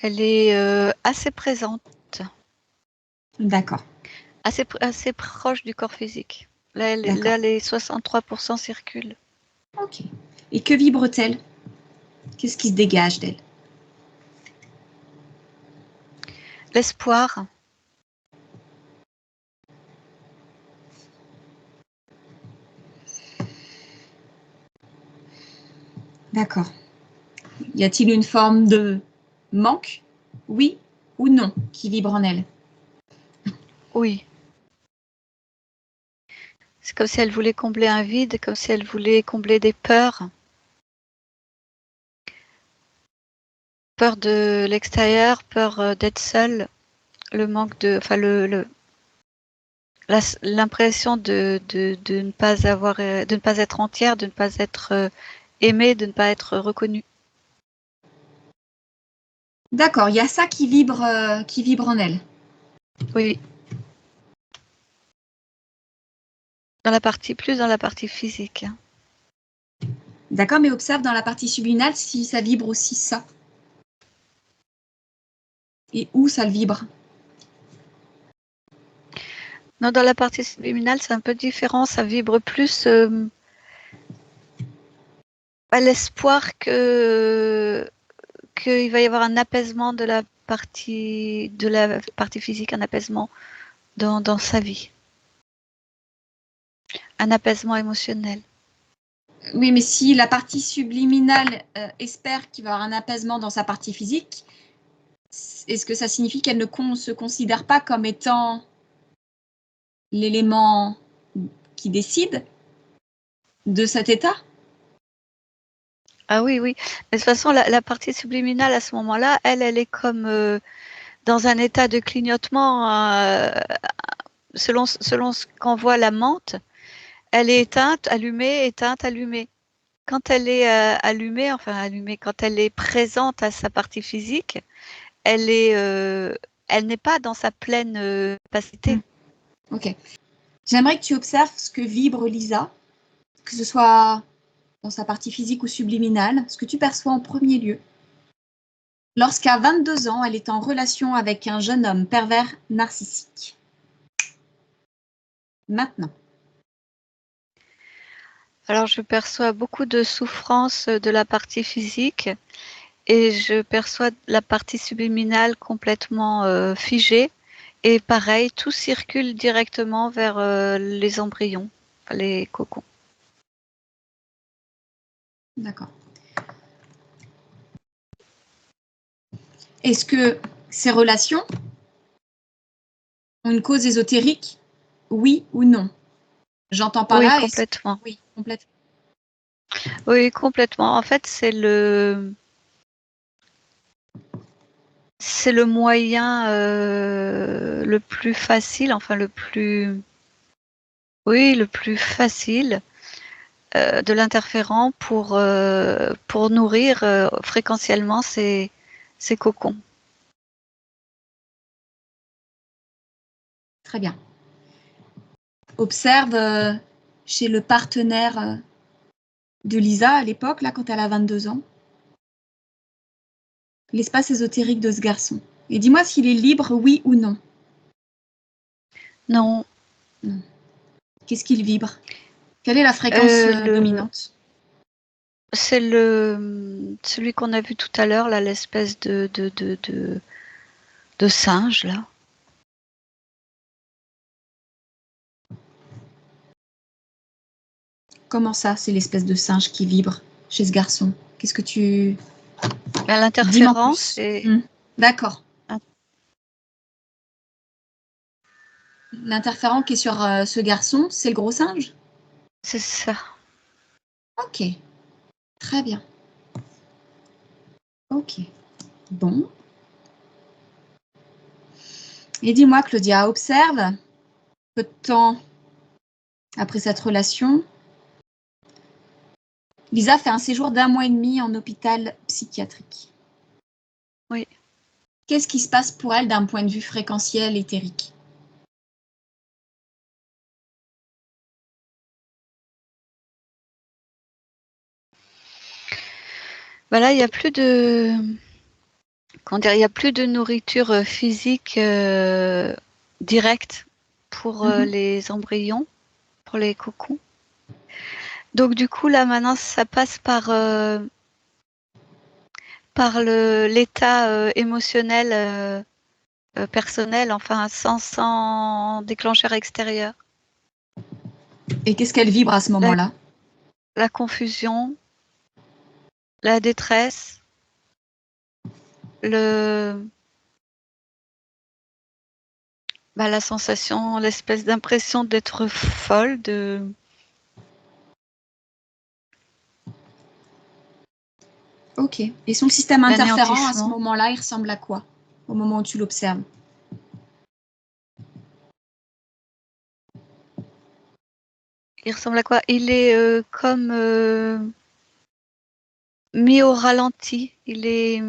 Elle est assez présente. D'accord. Assez proche du corps physique. Là, les 63% circulent. Ok. Et que vibre-t-elle? Qu'est-ce qui se dégage d'elle? L'espoir. D'accord. Y a-t-il une forme de manque? Oui ou non qui vibre en elle? Oui. C'est comme si elle voulait combler un vide, comme si elle voulait combler des peurs. Peur de l'extérieur, peur d'être seule, le manque de, enfin l'impression de ne pas avoir, de ne pas être entière, de ne pas être aimée, de ne pas être reconnue. D'accord, il y a ça qui vibre en elle. Oui. Plus dans la partie physique. D'accord, mais observe dans la partie subliminale si ça vibre aussi ça. Et où ça le vibre? Non, dans la partie subliminale, c'est un peu différent. Ça vibre plus à l'espoir qu'il va y avoir un apaisement de la partie physique, un apaisement dans sa vie. Un apaisement émotionnel. Oui, mais si la partie subliminale espère qu'il va y avoir un apaisement dans sa partie physique, est-ce que ça signifie qu'elle ne se considère pas comme étant l'élément qui décide de cet état? Ah oui, oui. Mais de toute façon, la partie subliminale, à ce moment-là, elle est comme dans un état de clignotement selon ce qu'envoie la menthe. Elle est éteinte, allumée, éteinte, allumée. Quand elle est allumée, quand elle est présente à sa partie physique, elle n'est pas dans sa pleine capacité. Ok. J'aimerais que tu observes ce que vibre Lisa, que ce soit dans sa partie physique ou subliminale, ce que tu perçois en premier lieu. Lorsqu'à 22 ans, elle est en relation avec un jeune homme pervers narcissique. Maintenant. Alors, je perçois beaucoup de souffrance de la partie physique et je perçois la partie subliminale complètement figée. Et pareil, tout circule directement vers les embryons, les cocons. D'accord. Est-ce que ces relations ont une cause ésotérique? Oui ou non? J'entends par Oui, là. complètement. Oui, complètement. Oui, complètement. En fait, c'est le moyen le plus facile, enfin le plus facile de l'interférent pour nourrir fréquentiellement ces cocons. Très bien. Observe chez le partenaire de Lisa à l'époque, là, quand elle a 22 ans, l'espace ésotérique de ce garçon. Et dis-moi s'il est libre, oui ou non. Non. Qu'est-ce qu'il vibre? Quelle est la fréquence dominante? C'est celui qu'on a vu tout à l'heure, là, l'espèce de singe, là. Comment ça, c'est l'espèce de singe qui vibre chez ce garçon? Qu'est-ce que tu... L'interférence et... D'accord. L'interférent qui est sur ce garçon, c'est le gros singe? C'est ça. Ok. Très bien. Ok. Bon. Et dis-moi, Claudia, observe, peu de temps après cette relation, Lisa fait un séjour d'1 mois et demi en hôpital psychiatrique. Oui. Qu'est-ce qui se passe pour elle d'un point de vue fréquentiel éthérique? Là, il n'y a plus de... Comment dire, il n'y a plus de nourriture physique directe pour les embryons, pour les cocons. Donc du coup, là maintenant, ça passe par l'état émotionnel personnel, enfin sans déclencheur extérieur. Et qu'est-ce qu'elle vibre à ce moment-là? La confusion, la détresse, la sensation, l'espèce d'impression d'être folle, Ok. Et son système interférent à ce l'anéantissement. moment-là, il ressemble à quoi au moment où tu l'observes? Il ressemble à quoi? Il est comme mis au ralenti. Il est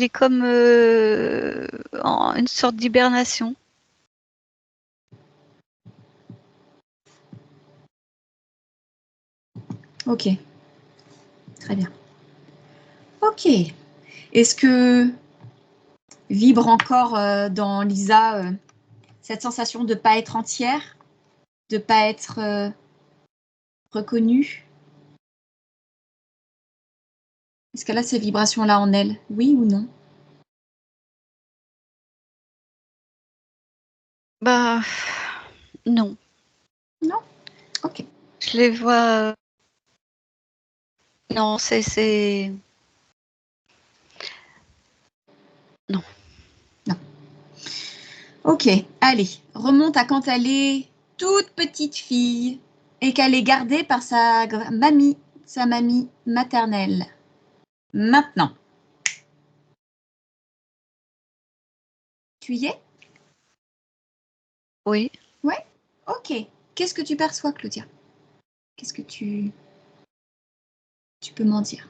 comme en une sorte d'hibernation. Ok. Très bien. Ok. Est-ce que vibre encore dans Lisa cette sensation de ne pas être entière, de ne pas être reconnue? Est-ce qu'elle a ces vibrations-là en elle? Oui ou non? Non. Non? Ok. Je les vois. Non, c'est. Non. Non. Ok, allez, remonte à quand elle est toute petite fille et qu'elle est gardée par sa mamie maternelle. Maintenant. Tu y es? Oui. Ouais? Ok. Qu'est-ce que tu perçois, Claudia? Qu'est-ce que tu peux m'en dire?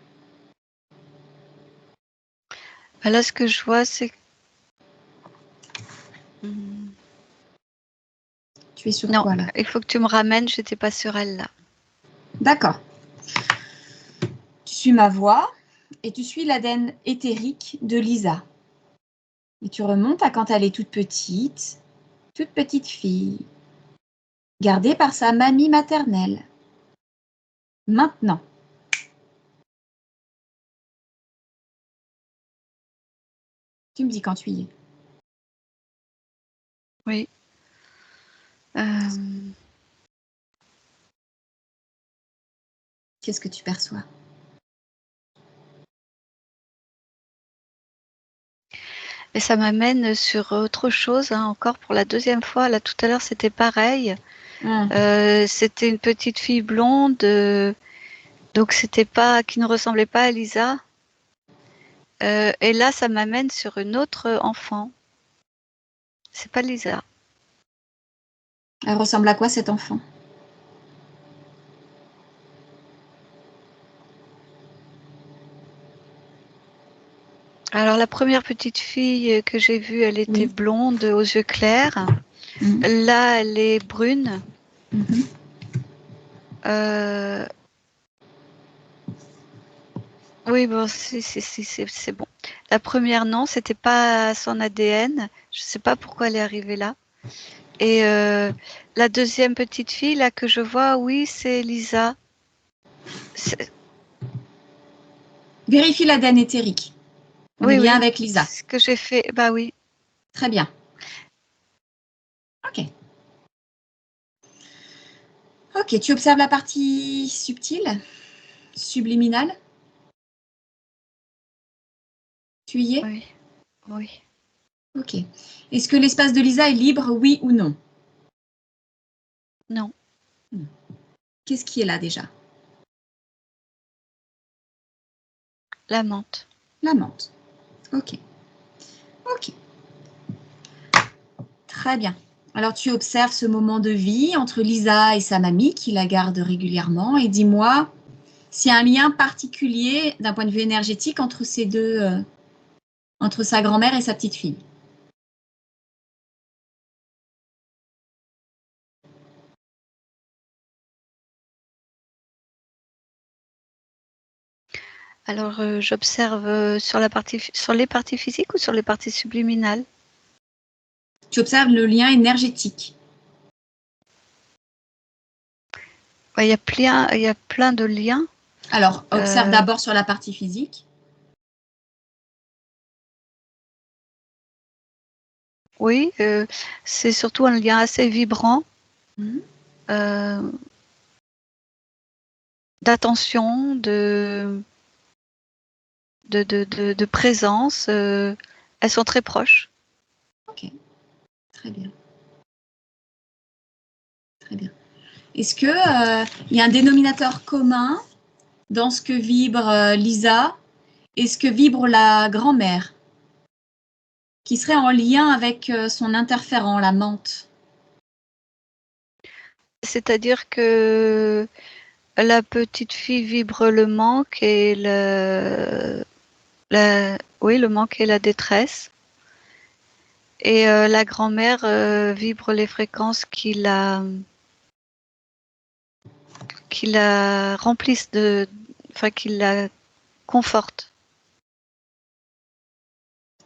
Là, ce que je vois, c'est. Tu es sur Non, quoi là? il faut que tu me ramènes, j'étais pas sur elle là. D'accord. Tu suis ma voix et tu suis l'ADN éthérique de Lisa. Et tu remontes à quand elle est toute petite fille, gardée par sa mamie maternelle. Maintenant. Tu me dis quand tu y es. Oui. Qu'est-ce que tu perçois? Et ça m'amène sur autre chose, hein, encore pour la deuxième fois. Là, tout à l'heure, c'était pareil. C'était une petite fille blonde, donc c'était pas, qui ne ressemblait pas à Lisa. Et là, ça m'amène sur une autre enfant. C'est pas Lisa. Elle ressemble à quoi, cet enfant? Alors, la première petite fille que j'ai vue, elle était blonde, aux yeux clairs. Là, elle est brune. Oui, bon, c'est bon. La première, non, c'était pas son ADN. Je sais pas pourquoi elle est arrivée là. Et la deuxième petite fille, là, que je vois, oui, c'est Lisa. Vérifie l'ADN éthérique. On est bien avec Lisa. Ce que j'ai fait, bah oui. Très bien. Ok. Ok, tu observes la partie subtile, subliminale. Tu y es? Oui, oui. Ok. Est-ce que l'espace de Lisa est libre, oui ou non? Non. Qu'est-ce qui est là déjà? La menthe. La menthe. Ok. Ok. Très bien. Alors, tu observes ce moment de vie entre Lisa et sa mamie qui la garde régulièrement. Et dis-moi s'il y a un lien particulier d'un point de vue énergétique entre ces deux, entre sa grand-mère et sa petite fille. Alors, j'observe sur les parties physiques ou sur les parties subliminales? Tu observes le lien énergétique. Il y a plein de liens. Alors, observe d'abord sur la partie physique. Oui, c'est surtout un lien assez vibrant. D'attention, de présence. Elles sont très proches. Ok, très bien. Très bien. Est-ce qu'il y a un dénominateur commun dans ce que vibre Lisa et ce que vibre la grand-mère, qui serait en lien avec son interférent, la menthe? C'est-à-dire que la petite fille vibre le manque et le manque et la détresse. Et la grand-mère vibre les fréquences qui la remplissent qui la confortent.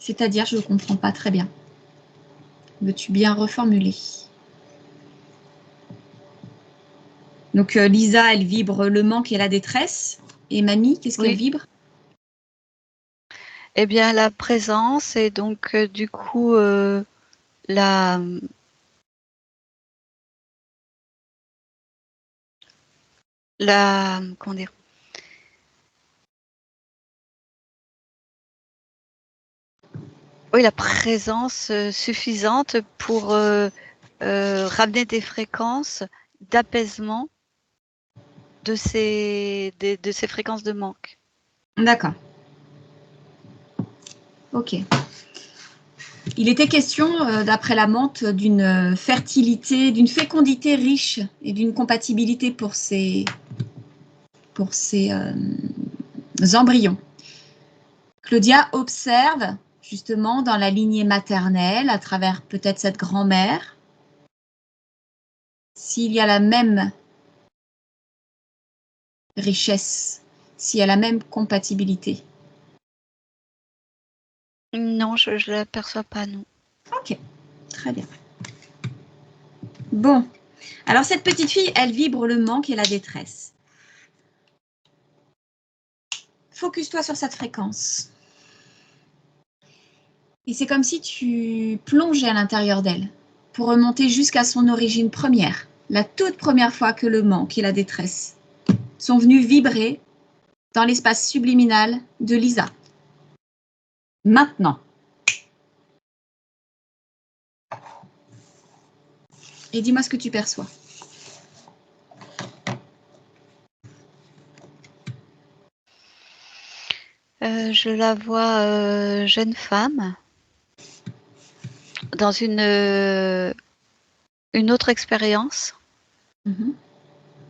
C'est-à-dire, je ne comprends pas très bien. Veux-tu bien reformuler? Donc, Lisa, elle vibre le manque et la détresse. Et mamie, qu'est-ce qu'elle vibre? Eh bien, la présence et donc, du coup, comment dire? Oui, la présence suffisante pour ramener des fréquences d'apaisement de ces fréquences de manque. D'accord. Ok. Il était question, d'après la menthe, d'une fertilité, d'une fécondité riche et d'une compatibilité pour ces embryons. Claudia observe justement dans la lignée maternelle, à travers peut-être cette grand-mère, s'il y a la même richesse, s'il y a la même compatibilité. Non, je ne l'aperçois pas, non. Ok, très bien. Bon, alors cette petite fille, elle vibre le manque et la détresse. Focus-toi sur cette fréquence. Et c'est comme si tu plongeais à l'intérieur d'elle pour remonter jusqu'à son origine première, la toute première fois que le manque et la détresse sont venus vibrer dans l'espace subliminal de Lisa. Maintenant. Et dis-moi ce que tu perçois. Je la vois jeune femme dans une autre expérience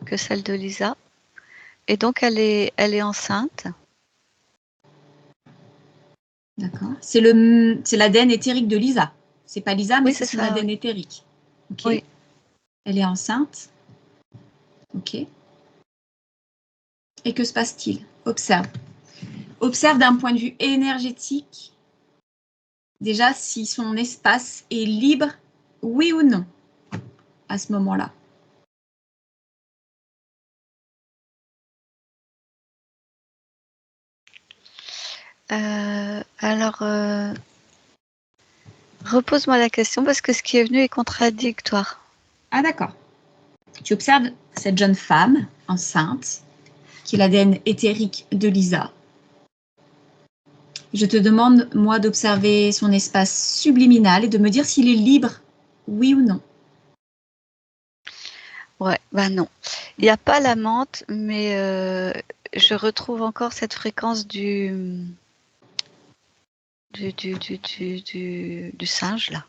que celle de Lisa. Et donc, elle est enceinte. D'accord. C'est l'ADN éthérique de Lisa. C'est pas Lisa, mais Oui, c'est c'est son ça, ADN oui. éthérique. Ok. Oui. Elle est enceinte. Ok. Et que se passe-t-il? Observe. Observe d'un point de vue énergétique, déjà si son espace est libre, oui ou non, à ce moment-là. Alors, repose-moi la question parce que ce qui est venu est contradictoire. Ah d'accord. Tu observes cette jeune femme enceinte, qui est l'ADN éthérique de Lisa. Je te demande, moi, d'observer son espace subliminal et de me dire s'il est libre, oui ou non. Ouais, bah non. Il n'y a pas la menthe, mais je retrouve encore cette fréquence du singe, là.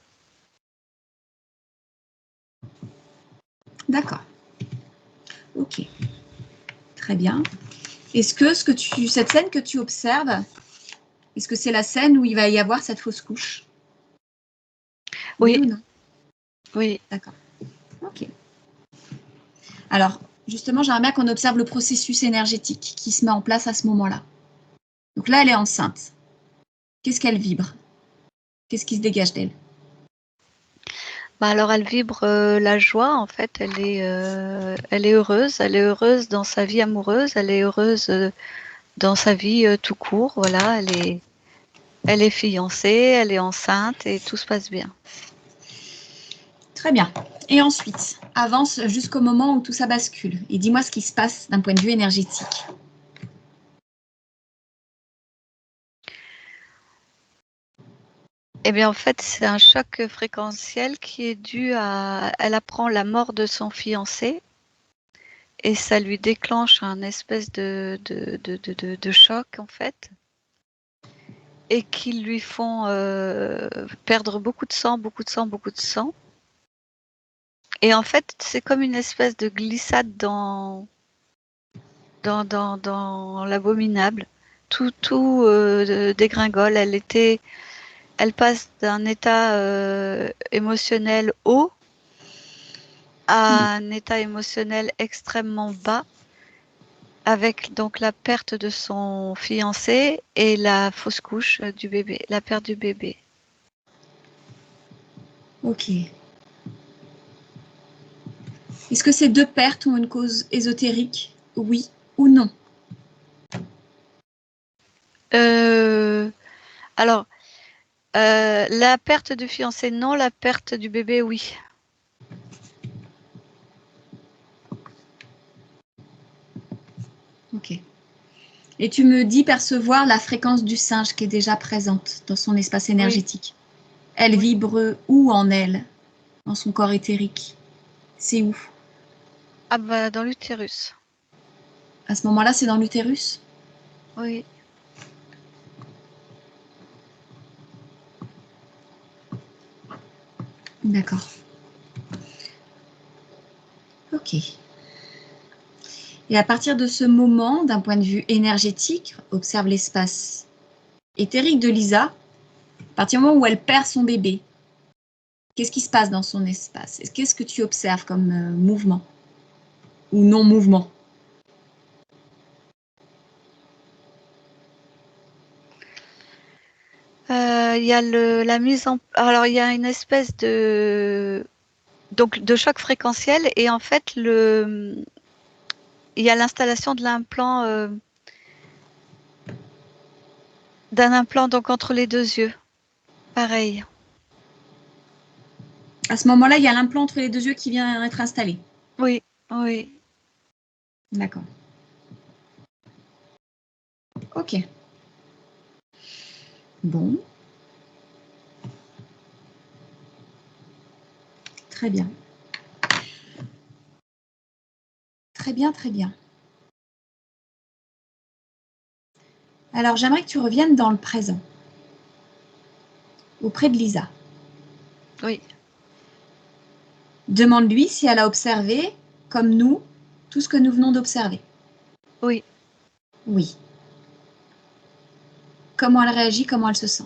D'accord. Ok. Très bien. Est-ce que, cette scène que tu observes, est-ce que c'est la scène où il va y avoir cette fausse couche? Oui ou non? Oui. D'accord. Ok. Alors, justement, j'aimerais bien qu'on observe le processus énergétique qui se met en place à ce moment-là. Donc là, elle est enceinte. Qu'est-ce qu'elle vibre? Qu'est-ce qui se dégage d'elle? Bah alors elle vibre la joie, en fait, elle est heureuse. Elle est heureuse dans sa vie amoureuse, elle est heureuse dans sa vie tout court. Voilà, elle est fiancée, elle est enceinte et tout se passe bien. Très bien. Et ensuite, avance jusqu'au moment où tout ça bascule. Et dis-moi ce qui se passe d'un point de vue énergétique. Eh bien, en fait, c'est un choc fréquentiel qui est dû à... Elle apprend la mort de son fiancé et ça lui déclenche un espèce de choc, en fait, et qui lui font perdre beaucoup de sang, beaucoup de sang, beaucoup de sang. Et en fait, c'est comme une espèce de glissade dans l'abominable. Tout dégringole. Elle passe d'un état émotionnel haut à un état émotionnel extrêmement bas, avec donc la perte de son fiancé et la fausse couche du bébé, la perte du bébé. Ok. Est-ce que ces deux pertes ont une cause ésotérique? Oui ou non? Alors, la perte du fiancé, non. La perte du bébé, oui. Ok. Et tu me dis percevoir la fréquence du singe qui est déjà présente dans son espace énergétique. Oui. Elle vibre où en elle? Dans son corps éthérique? C'est où? Ah bah dans l'utérus. À ce moment-là, c'est dans l'utérus? Oui. D'accord. Ok. Et à partir de ce moment, d'un point de vue énergétique, observe l'espace éthérique de Lisa. À partir du moment où elle perd son bébé, qu'est-ce qui se passe dans son espace? Qu'est-ce que tu observes comme mouvement ou non-mouvement? Il y a la mise en... Alors, il y a une espèce de choc fréquentiel et en fait, il y a l'installation de l'implant, d'un implant donc entre les deux yeux. Pareil. À ce moment-là, il y a l'implant entre les deux yeux qui vient être installé. Oui, oui. D'accord. Ok. Bon. Très bien. Très bien, très bien. Alors, j'aimerais que tu reviennes dans le présent, auprès de Lisa. Oui. Demande-lui si elle a observé, comme nous, tout ce que nous venons d'observer. Oui. Oui. Comment elle réagit, comment elle se sent.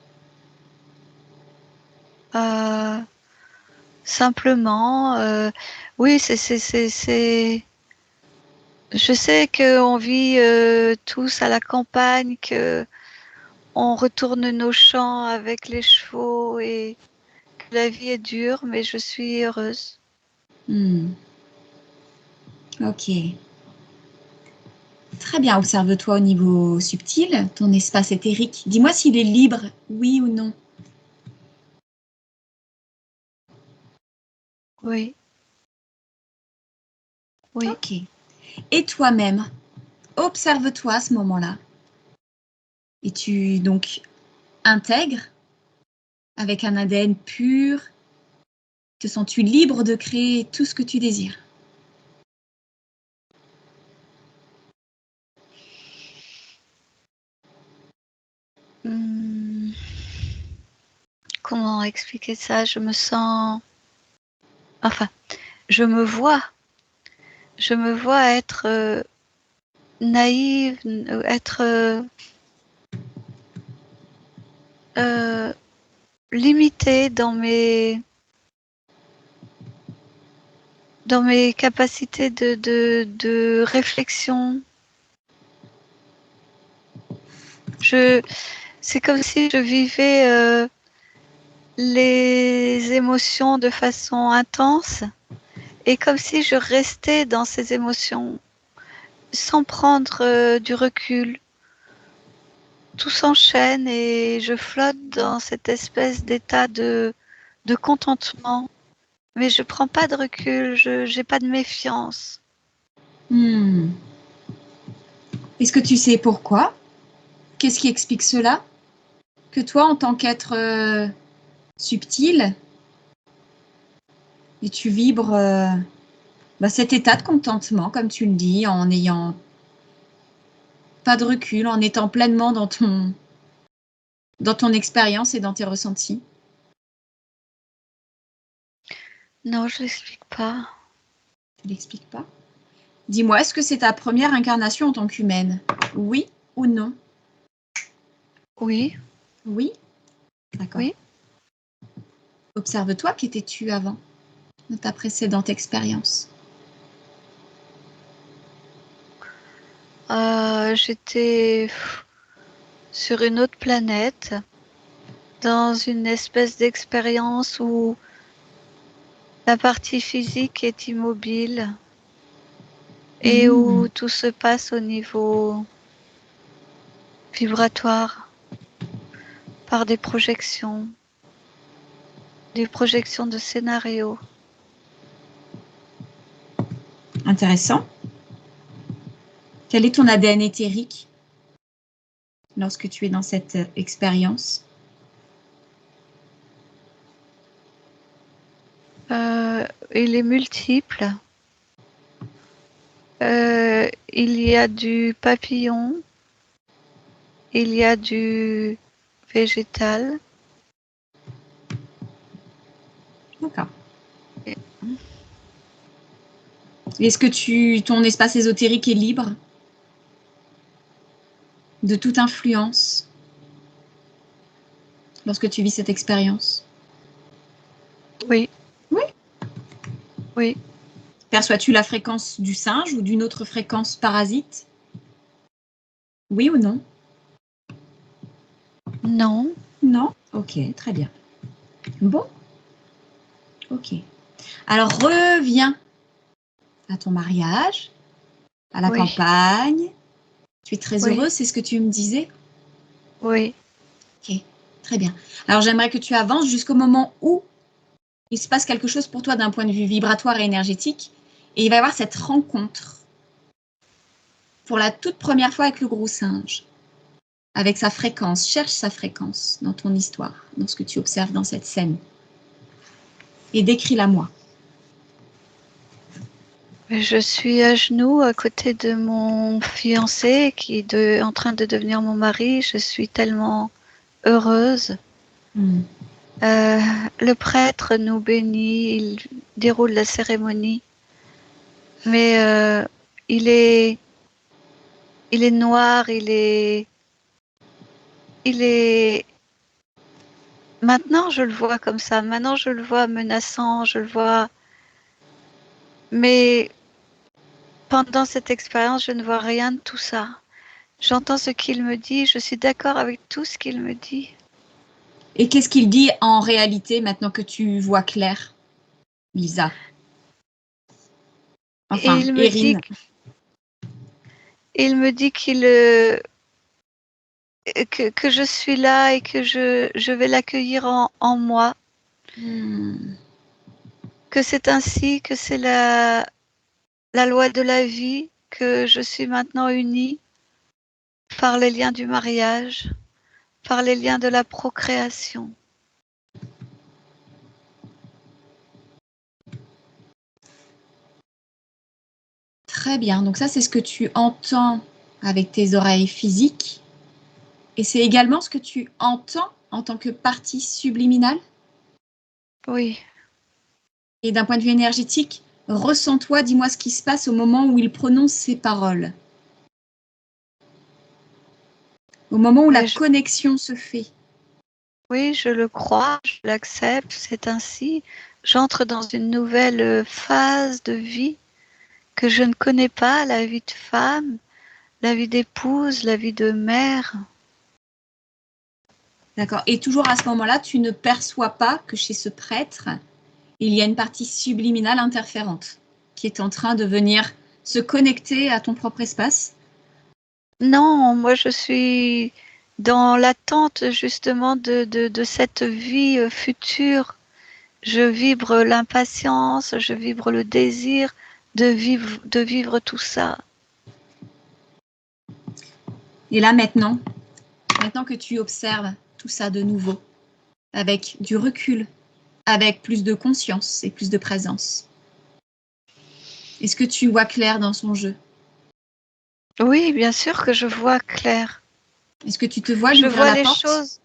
simplement, oui, je sais qu'on vit tous à la campagne, que on retourne nos champs avec les chevaux et que la vie est dure, mais je suis heureuse. Ok. Très bien, observe-toi au niveau subtil, ton espace éthérique. Dis-moi s'il est libre, oui ou non. Oui. Oui. Ok. Et toi-même, observe-toi à ce moment-là. Et tu donc intègres avec un ADN pur. Te sens-tu libre de créer tout ce que tu désires? Comment expliquer ça? Je me sens... Enfin, je me vois être naïve, être limitée dans mes capacités de réflexion. C'est comme si je vivais les émotions de façon intense et comme si je restais dans ces émotions sans prendre du recul. Tout s'enchaîne et je flotte dans cette espèce d'état de contentement. Mais je prends pas de recul, je n'ai pas de méfiance. Est-ce que tu sais pourquoi? Qu'est-ce qui explique cela? Que toi, en tant qu'être subtil, et tu vibres cet état de contentement, comme tu le dis, en n'ayant pas de recul, en étant pleinement dans ton expérience et dans tes ressentis. Non, je l'explique pas. Tu l'expliques pas? Dis-moi, est-ce que c'est ta première incarnation en tant qu'humaine? Oui ou non? Oui. Oui? D'accord. Oui. Observe-toi, qu'étais-tu avant de ta précédente expérience? J'étais sur une autre planète, dans une espèce d'expérience où la partie physique est immobile et où tout se passe au niveau vibratoire par des projections de scénarios. Intéressant. Quel est ton ADN éthérique lorsque tu es dans cette expérience? Il est multiple. Il y a du papillon, il y a du végétal. D'accord. Est-ce que ton espace ésotérique est libre de toute influence lorsque tu vis cette expérience? Oui. Oui. Oui. Perçois-tu la fréquence du singe ou d'une autre fréquence parasite? Oui ou non? Non. Non? Ok, très bien. Bon. Ok. Alors reviens à ton mariage, à la Oui. campagne. Tu es très Oui. heureuse, c'est ce que tu me disais? Oui. Ok, très bien. Alors j'aimerais que tu avances jusqu'au moment où il se passe quelque chose pour toi d'un point de vue vibratoire et énergétique. Et il va y avoir cette rencontre pour la toute première fois avec le gros singe, avec sa fréquence. Cherche sa fréquence dans ton histoire, dans ce que tu observes dans cette scène. Et décris-la moi. Je suis à genoux à côté de mon fiancé qui est en train de devenir mon mari. Je suis tellement heureuse. Le prêtre nous bénit, il déroule la cérémonie. Mais il est noir, il est Maintenant, je le vois comme ça. Maintenant, je le vois menaçant, je le vois. Mais pendant cette expérience, je ne vois rien de tout ça. J'entends ce qu'il me dit, je suis d'accord avec tout ce qu'il me dit. Et qu'est-ce qu'il dit en réalité maintenant que tu vois clair, Lisa? Et Enfin, Erin. il me dit que je suis là et que je vais l'accueillir en moi, Hmm. que c'est ainsi, que c'est la loi de la vie, que je suis maintenant unie par les liens du mariage, par les liens de la procréation. Très bien. Donc ça, c'est ce que tu entends avec tes oreilles physiques. Et c'est également ce que tu entends en tant que partie subliminale. Oui, Et d'un point de vue énergétique, ressens-toi, dis-moi ce qui se passe au moment où il prononce ces paroles. Au moment où la mais connexion se fait. oui, je le crois, je l'accepte, c'est ainsi. J'entre dans une nouvelle phase de vie que je ne connais pas, la vie de femme, la vie d'épouse, la vie de mère. D'accord. Et toujours à ce moment-là, tu ne perçois pas que chez ce prêtre, il y a une partie subliminale interférente qui est en train de venir se connecter à ton propre espace. Non, moi je suis dans l'attente justement de cette vie future. Je vibre l'impatience, je vibre le désir de vivre tout ça. Et là maintenant que tu observes tout ça de nouveau, avec du recul, avec plus de conscience et plus de présence, est-ce que tu vois clair dans son jeu? Oui, bien sûr que je vois clair. Est-ce que tu te vois lui Je ouvrir vois la les porte? choses.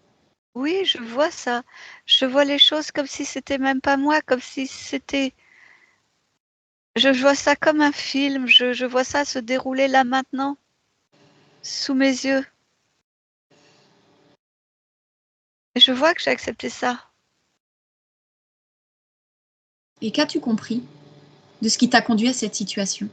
Oui, je vois ça. Je vois les choses comme si c'était même pas moi, comme si c'était. Je vois ça comme un film. Je vois ça se dérouler là maintenant, sous mes yeux. Et je vois que j'ai accepté ça. Et qu'as-tu compris de ce qui t'a conduit à cette situation?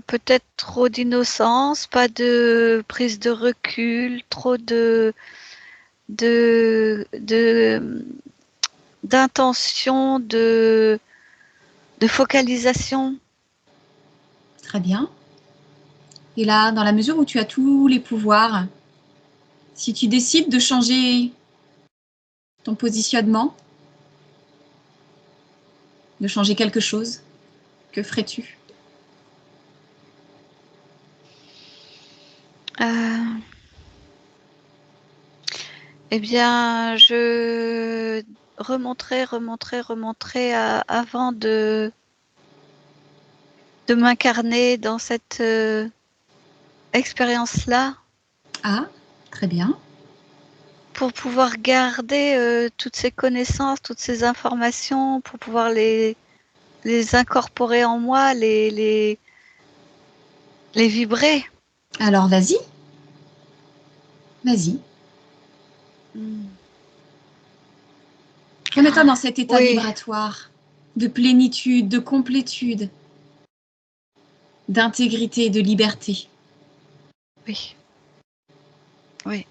Peut-être trop d'innocence, pas de prise de recul, trop de d'intention, de focalisation. Très bien. Et là, dans la mesure où tu as tous les pouvoirs, si tu décides de changer ton positionnement, de changer quelque chose, que ferais-tu? Euh, eh bien, je remonterai avant de m'incarner dans cette expérience-là Ah, très bien. pour pouvoir garder toutes ces connaissances, toutes ces informations, pour pouvoir les incorporer en moi, les vibrer. Alors vas-y, vas-y. Mm. Remets-toi dans cet état Oui, vibratoire de plénitude, de complétude, d'intégrité, de liberté. oui, oui.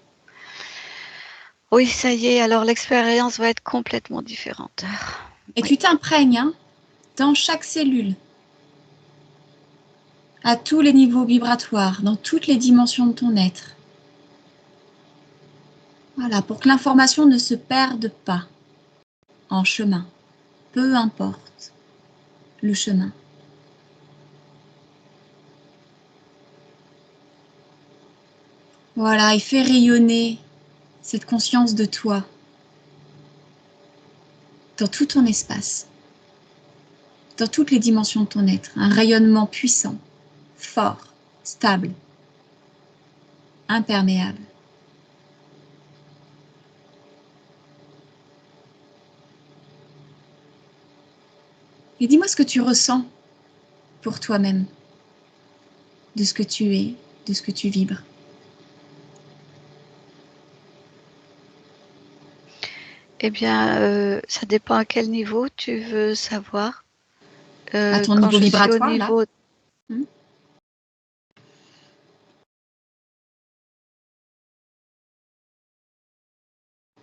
Oui, ça y est, alors l'expérience va être complètement différente. Et Oui, tu t'imprègnes hein, dans chaque cellule, à tous les niveaux vibratoires, dans toutes les dimensions de ton être. Voilà, pour que l'information ne se perde pas en chemin, peu importe le chemin. Voilà, et fais rayonner cette conscience de toi dans tout ton espace, dans toutes les dimensions de ton être. Un rayonnement puissant, fort, stable, imperméable. Et dis-moi ce que tu ressens pour toi-même. de ce que tu es, de ce que tu vibres? Eh bien, ça dépend à quel niveau tu veux savoir. À ton Quand niveau je suis au vibratoire, là? niveau,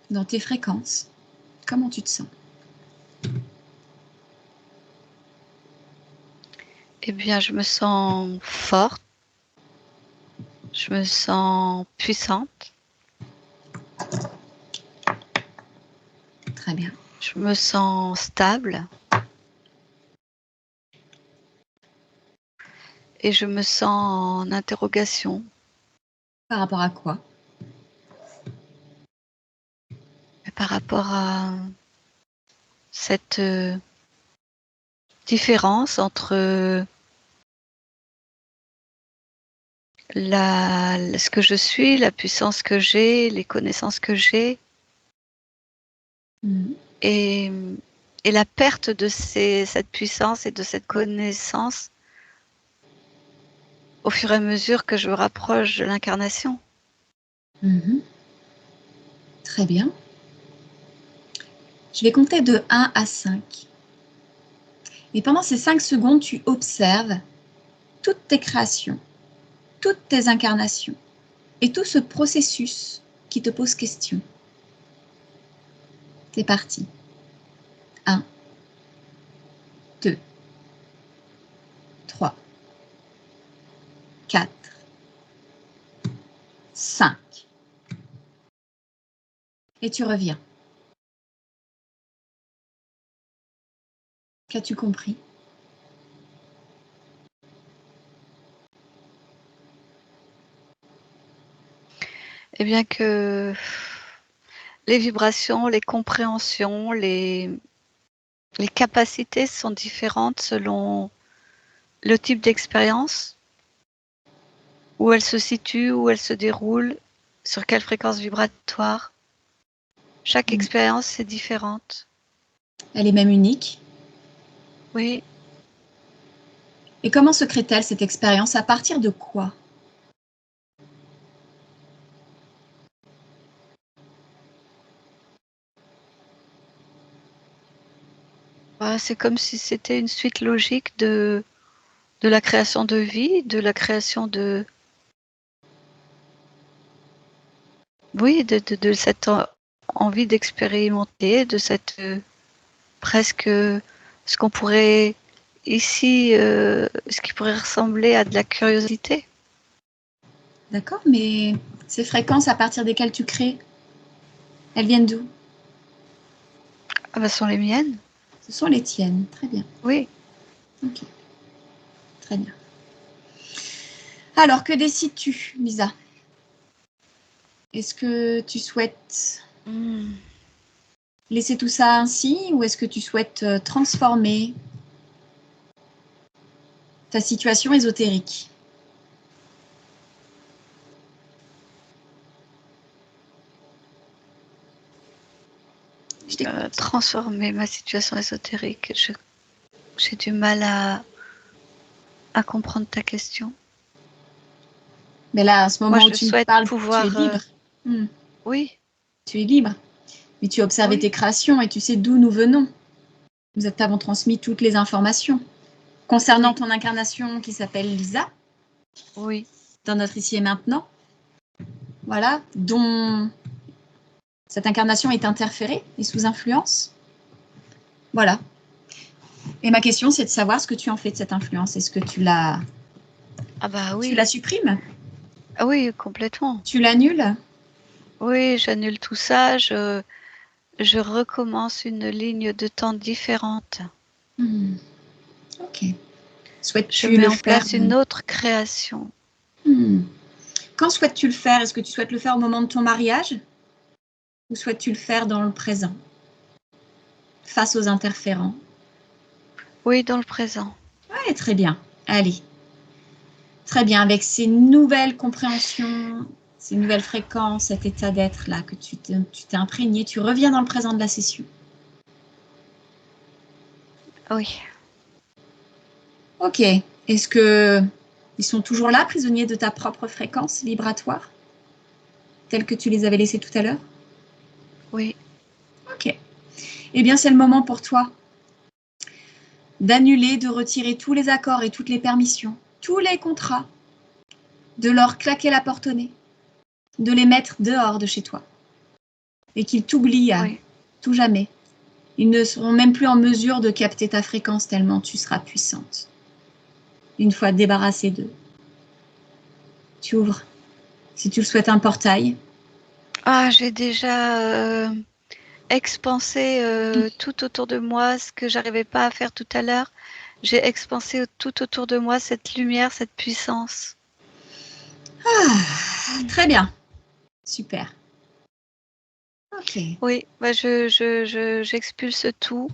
Dans tes fréquences, comment tu te sens? eh bien, je me sens forte, je me sens puissante, Très bien. je me sens stable et je me sens en interrogation Par rapport à quoi? par rapport à cette différence entre ce que je suis, la puissance que j'ai, les connaissances que j'ai, Mhm. et, et la perte de cette puissance et de cette connaissance au fur et à mesure que je me rapproche de l'incarnation. Mhm. Très bien. Je vais compter de 1 à 5. Et pendant ces 5 secondes, tu observes toutes tes créations, toutes tes incarnations et tout ce processus qui te pose question. C'est parti. 1, 2, 3, 4, 5. Et tu reviens. Qu'as-tu compris? Eh bien que les vibrations, les compréhensions, les capacités sont différentes selon le type d'expérience, où elle se situe, où elle se déroule, sur quelle fréquence vibratoire. Chaque expérience est différente. Elle est même unique. Oui, Et comment se crée-t-elle cette expérience? À partir de quoi? c'est comme si c'était une suite logique de la création de vie, de la création de... Oui, de cette envie d'expérimenter, de cette presque ce qu'on pourrait ici, ce qui pourrait ressembler à de la curiosité. D'accord, mais ces fréquences à partir desquelles tu crées, elles viennent d'où? Ah bah, ce sont les miennes. Ce sont les tiennes. Très bien. Oui. Ok. Très bien. Alors, que décides-tu, Lisa? Est-ce que tu souhaites laisser tout ça ainsi ou est-ce que tu souhaites transformer ta situation ésotérique? Je t'écoute. Transformer ma situation ésotérique. J'ai du mal à comprendre ta question. Mais là, à ce moment Moi, où je tu me souhaite parles, tu es pouvoir... libre. Oui, Tu es libre. Mais tu as observé oui, tes créations et tu sais d'où nous venons. Nous t'avons transmis toutes les informations. Concernant oui, ton incarnation qui s'appelle Lisa, oui. dans notre ici et maintenant, voilà, dont cette incarnation est interférée et sous influence. Voilà. Et ma question, c'est de savoir ce que tu en fais de cette influence. Est-ce que tu la Ah bah oui. supprimes? Ah oui, complètement. Tu l'annules? Oui, j'annule tout ça. Je recommence une ligne de temps différente. Ok. Je Souhaites-tu mets le en faire? place une autre création. Quand souhaites-tu le faire? Est-ce que tu souhaites le faire au moment de ton mariage? Ou souhaites-tu le faire dans le présent, face aux interférents? Oui, dans le présent. Oui, très bien. Allez. Très bien. Avec ces nouvelles compréhensions, ces nouvelles fréquences, cet état d'être là que tu t'es imprégné, tu reviens dans le présent de la session. Oui. Ok. Est-ce que Ils sont toujours là, prisonniers de ta propre fréquence vibratoire, tels que tu les avais laissés tout à l'heure? Oui. Ok. Eh bien, c'est le moment pour toi d'annuler, de retirer tous les accords et toutes les permissions, tous les contrats, de leur claquer la porte au nez, de les mettre dehors de chez toi et qu'ils t'oublient à tout jamais. Ils ne seront même plus en mesure de capter ta fréquence tellement tu seras puissante. Une fois débarrassé d'eux, tu ouvres, si tu le souhaites, un portail. Ah, j'ai déjà expansé tout autour de moi ce que j'arrivais pas à faire tout à l'heure. J'ai expansé tout autour de moi cette lumière, cette puissance. Très bien. Super. Ok. Oui, bah j'expulse tout.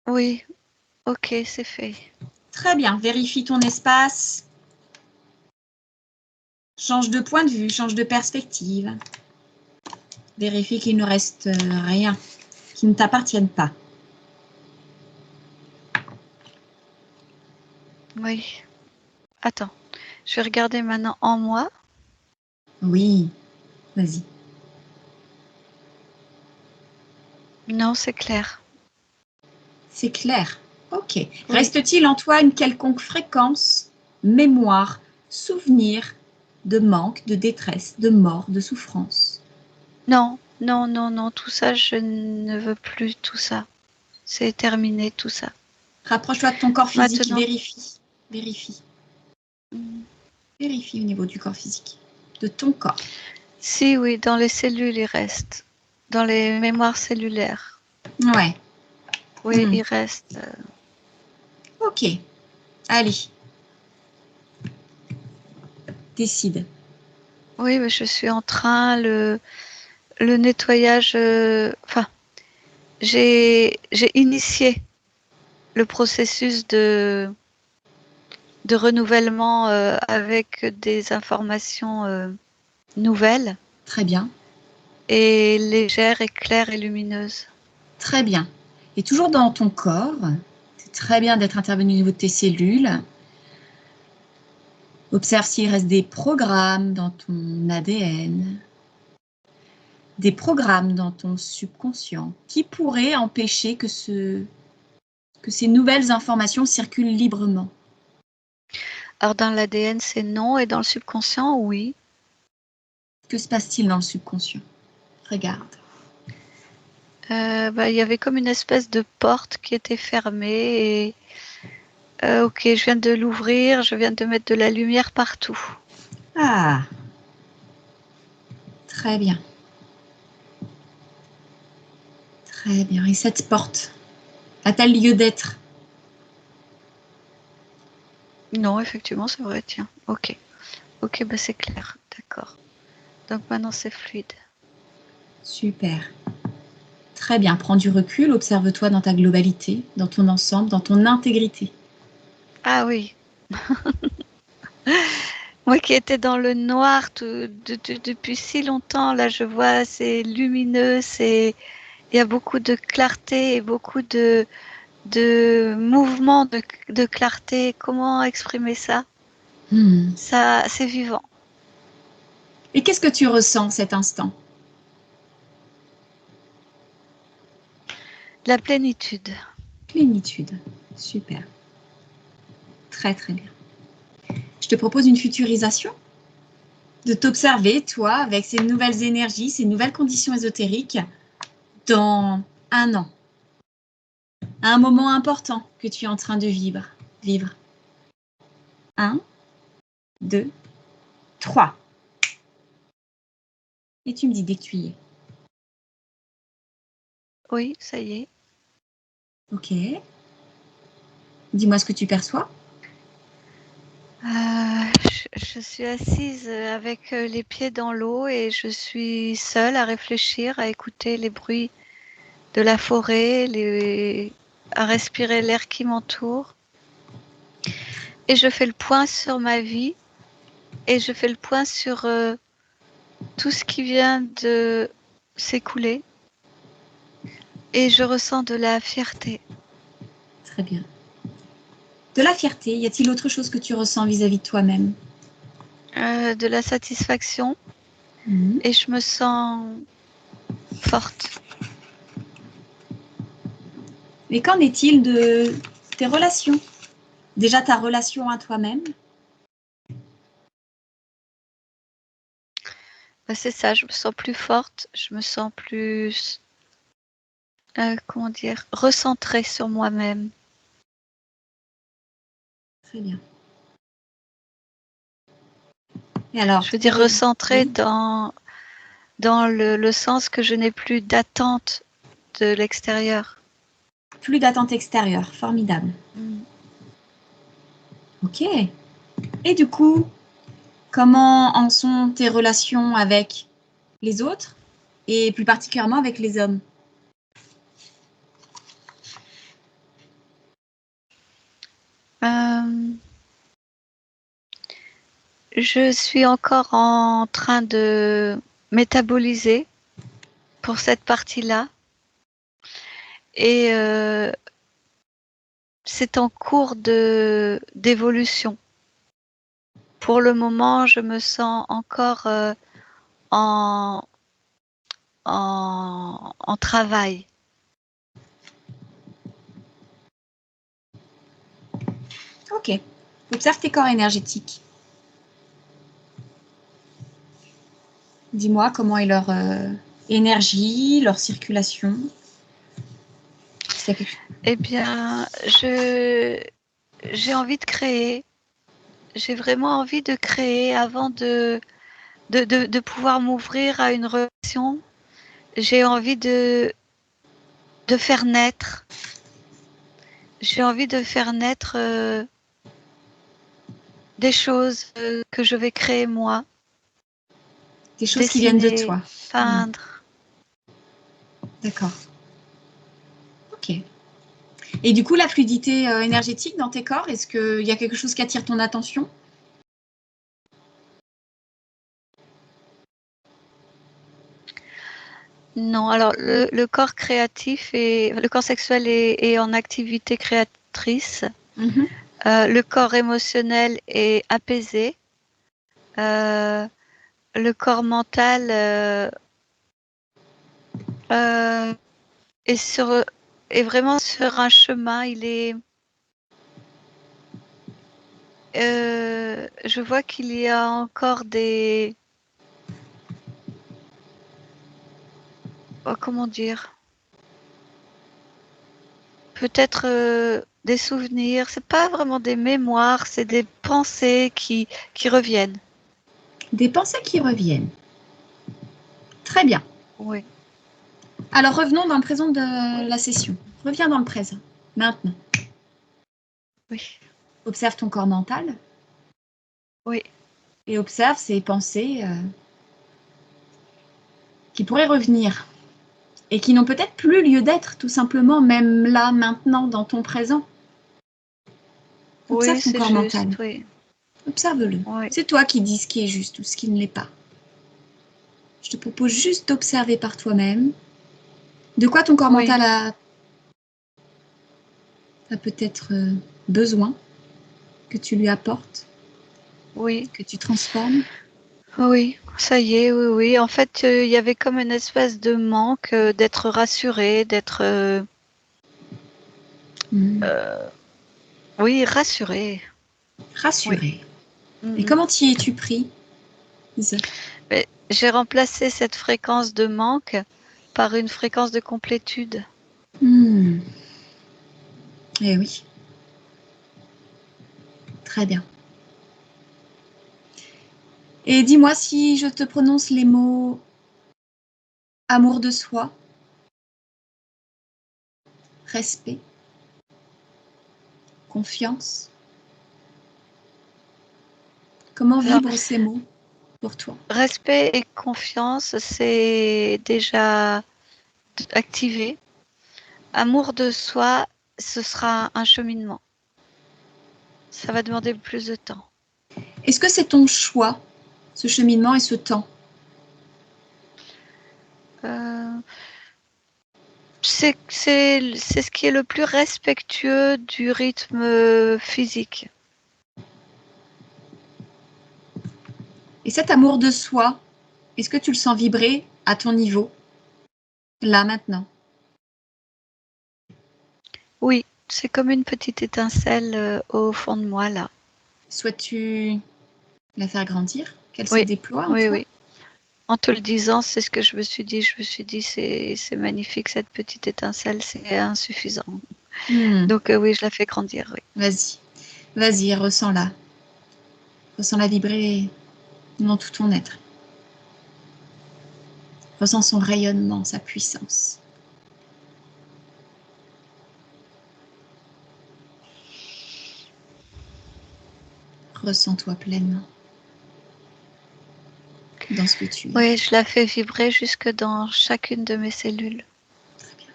Oui, ok, c'est fait. Très bien. Vérifie ton espace. Change de point de vue, change de perspective. Vérifie qu'il ne reste rien qui ne t'appartienne pas. Oui. Attends, je vais regarder maintenant en moi. Oui, vas-y. Non, c'est clair. C'est clair. Ok. Oui. Reste-t-il en toi une quelconque fréquence, mémoire, souvenir de manque, de détresse, de mort, de souffrance? Non, non, non, non, tout ça, je ne veux plus tout ça. C'est terminé, tout ça. Rapproche-toi de ton corps physique, Maintenant. vérifie. Vérifie. Vérifie au niveau du corps physique, de ton corps. Si, oui, dans les cellules, il reste. Dans les mémoires cellulaires. Ouais. Oui, il reste. Ok. Allez. Décide. Oui, mais je suis en train, le nettoyage. Enfin, j'ai initié le processus de renouvellement avec des informations nouvelles. Très bien. Et légères et claires et lumineuses. Très bien. Et toujours dans ton corps, c'est très bien d'être intervenu au niveau de tes cellules. Observe s'il reste des programmes dans ton ADN, des programmes dans ton subconscient qui pourraient empêcher que ces nouvelles informations circulent librement. Alors dans l'ADN, c'est non, et dans le subconscient, oui. Que se passe-t-il dans le subconscient? Regarde. Il y avait comme une espèce de porte qui était fermée et ok, je viens de l'ouvrir, je viens de mettre de la lumière partout. Ah, très bien. Très bien. Et cette porte a-t-elle lieu d'être? Non, effectivement, c'est vrai, tiens. Ok. Ok, bah c'est clair, d'accord. Donc maintenant c'est fluide. Super. Très bien. Prends du recul, observe-toi dans ta globalité, dans ton ensemble, dans ton intégrité. Ah oui. Moi qui étais dans le noir depuis si longtemps, là je vois, c'est lumineux, il y a beaucoup de clarté et beaucoup de mouvement de clarté. Comment exprimer ça? Ça, c'est vivant. Et qu'est-ce que tu ressens cet instant? La plénitude. Plénitude. Super. Très, très bien. Je te propose une futurisation. De t'observer, toi, avec ces nouvelles énergies, ces nouvelles conditions ésotériques, dans 1 an. Un moment important que tu es en train de vivre. 1, 2, 3. Et tu me dis dès que tu y es. Oui, ça y est. Ok. Dis-moi ce que tu perçois. Je suis assise avec les pieds dans l'eau et je suis seule à réfléchir, à écouter les bruits de la forêt, à respirer l'air qui m'entoure. Et je fais le point sur ma vie et je fais le point sur tout ce qui vient de s'écouler. Et je ressens de la fierté. Très bien. De la fierté. Y a-t-il autre chose que tu ressens vis-à-vis de toi-même? De la satisfaction et je me sens forte. Et qu'en est-il de tes relations? Déjà ta relation à toi-même? C'est ça, je me sens plus forte, je me sens plus, comment dire, recentrée sur moi-même. Très bien. Et alors, je veux dire recentrée oui. dans le sens que je n'ai plus d'attente de l'extérieur. Plus d'attente extérieure, formidable. Ok. Et du coup, comment en sont tes relations avec les autres et plus particulièrement avec les hommes? Je suis encore en train de métaboliser pour cette partie-là. Et c'est en cours d'évolution. Pour le moment, je me sens encore en travail. Ok. Observe tes corps énergétiques. Dis-moi comment est leur énergie, leur circulation. Eh bien, j'ai envie de créer. J'ai vraiment envie de créer avant de pouvoir m'ouvrir à une relation. J'ai envie de faire naître. J'ai envie de faire naître des choses que je vais créer moi. Des choses qui viennent de toi. Peindre. D'accord. Ok. Et du coup, la fluidité énergétique dans tes corps, est-ce qu'il y a quelque chose qui attire ton attention? Non, alors le corps créatif et le corps sexuel est en activité créatrice. Le corps émotionnel est apaisé. Le corps mental est vraiment sur un chemin. Il est, je vois qu'il y a encore des, comment dire, peut-être des souvenirs. C'est pas vraiment des mémoires, c'est des pensées qui reviennent. Des pensées qui reviennent. Très bien. Oui. Alors revenons dans le présent de la session. Reviens dans le présent, maintenant. Oui. Observe ton corps mental. Oui. Et observe ces pensées qui pourraient revenir et qui n'ont peut-être plus lieu d'être, tout simplement, même là, maintenant, dans ton présent. Observe ton corps mental. Oui. Observe-le. Oui. C'est toi qui dis ce qui est juste ou ce qui ne l'est pas. Je te propose juste d'observer par toi-même de quoi ton corps mental a peut-être besoin que tu lui apportes, que tu transformes. Oui, ça y est, oui. En fait, il y avait comme une espèce de manque d'être rassurée, d'être... oui, rassurée. Rassurée. Oui. Et comment t'y es-tu pris, Lise? J'ai remplacé cette fréquence de manque par une fréquence de complétude. Eh oui. Très bien. Et dis-moi si je te prononce les mots amour de soi, respect, confiance. Comment vibrent ces mots pour toi? Respect et confiance, c'est déjà activé. Amour de soi, ce sera un cheminement. Ça va demander plus de temps. Est-ce que c'est ton choix, ce cheminement et ce temps? C'est ce qui est le plus respectueux du rythme physique. Et cet amour de soi, est-ce que tu le sens vibrer à ton niveau, là, maintenant? Oui, c'est comme une petite étincelle au fond de moi, là. Souhaites-tu la faire grandir? Qu'elle se Oui, déploie en oui, toi? oui. En te le disant, c'est ce que je me suis dit. Je me suis dit, c'est magnifique, cette petite étincelle, c'est insuffisant. Donc oui, je la fais grandir, oui. Vas-y, vas-y, ressens-la. Ressens-la vibrer dans tout ton être. Ressens son rayonnement, sa puissance. Ressens-toi pleinement dans ce que tu es. Oui, je la fais vibrer jusque dans chacune de mes cellules. Très bien.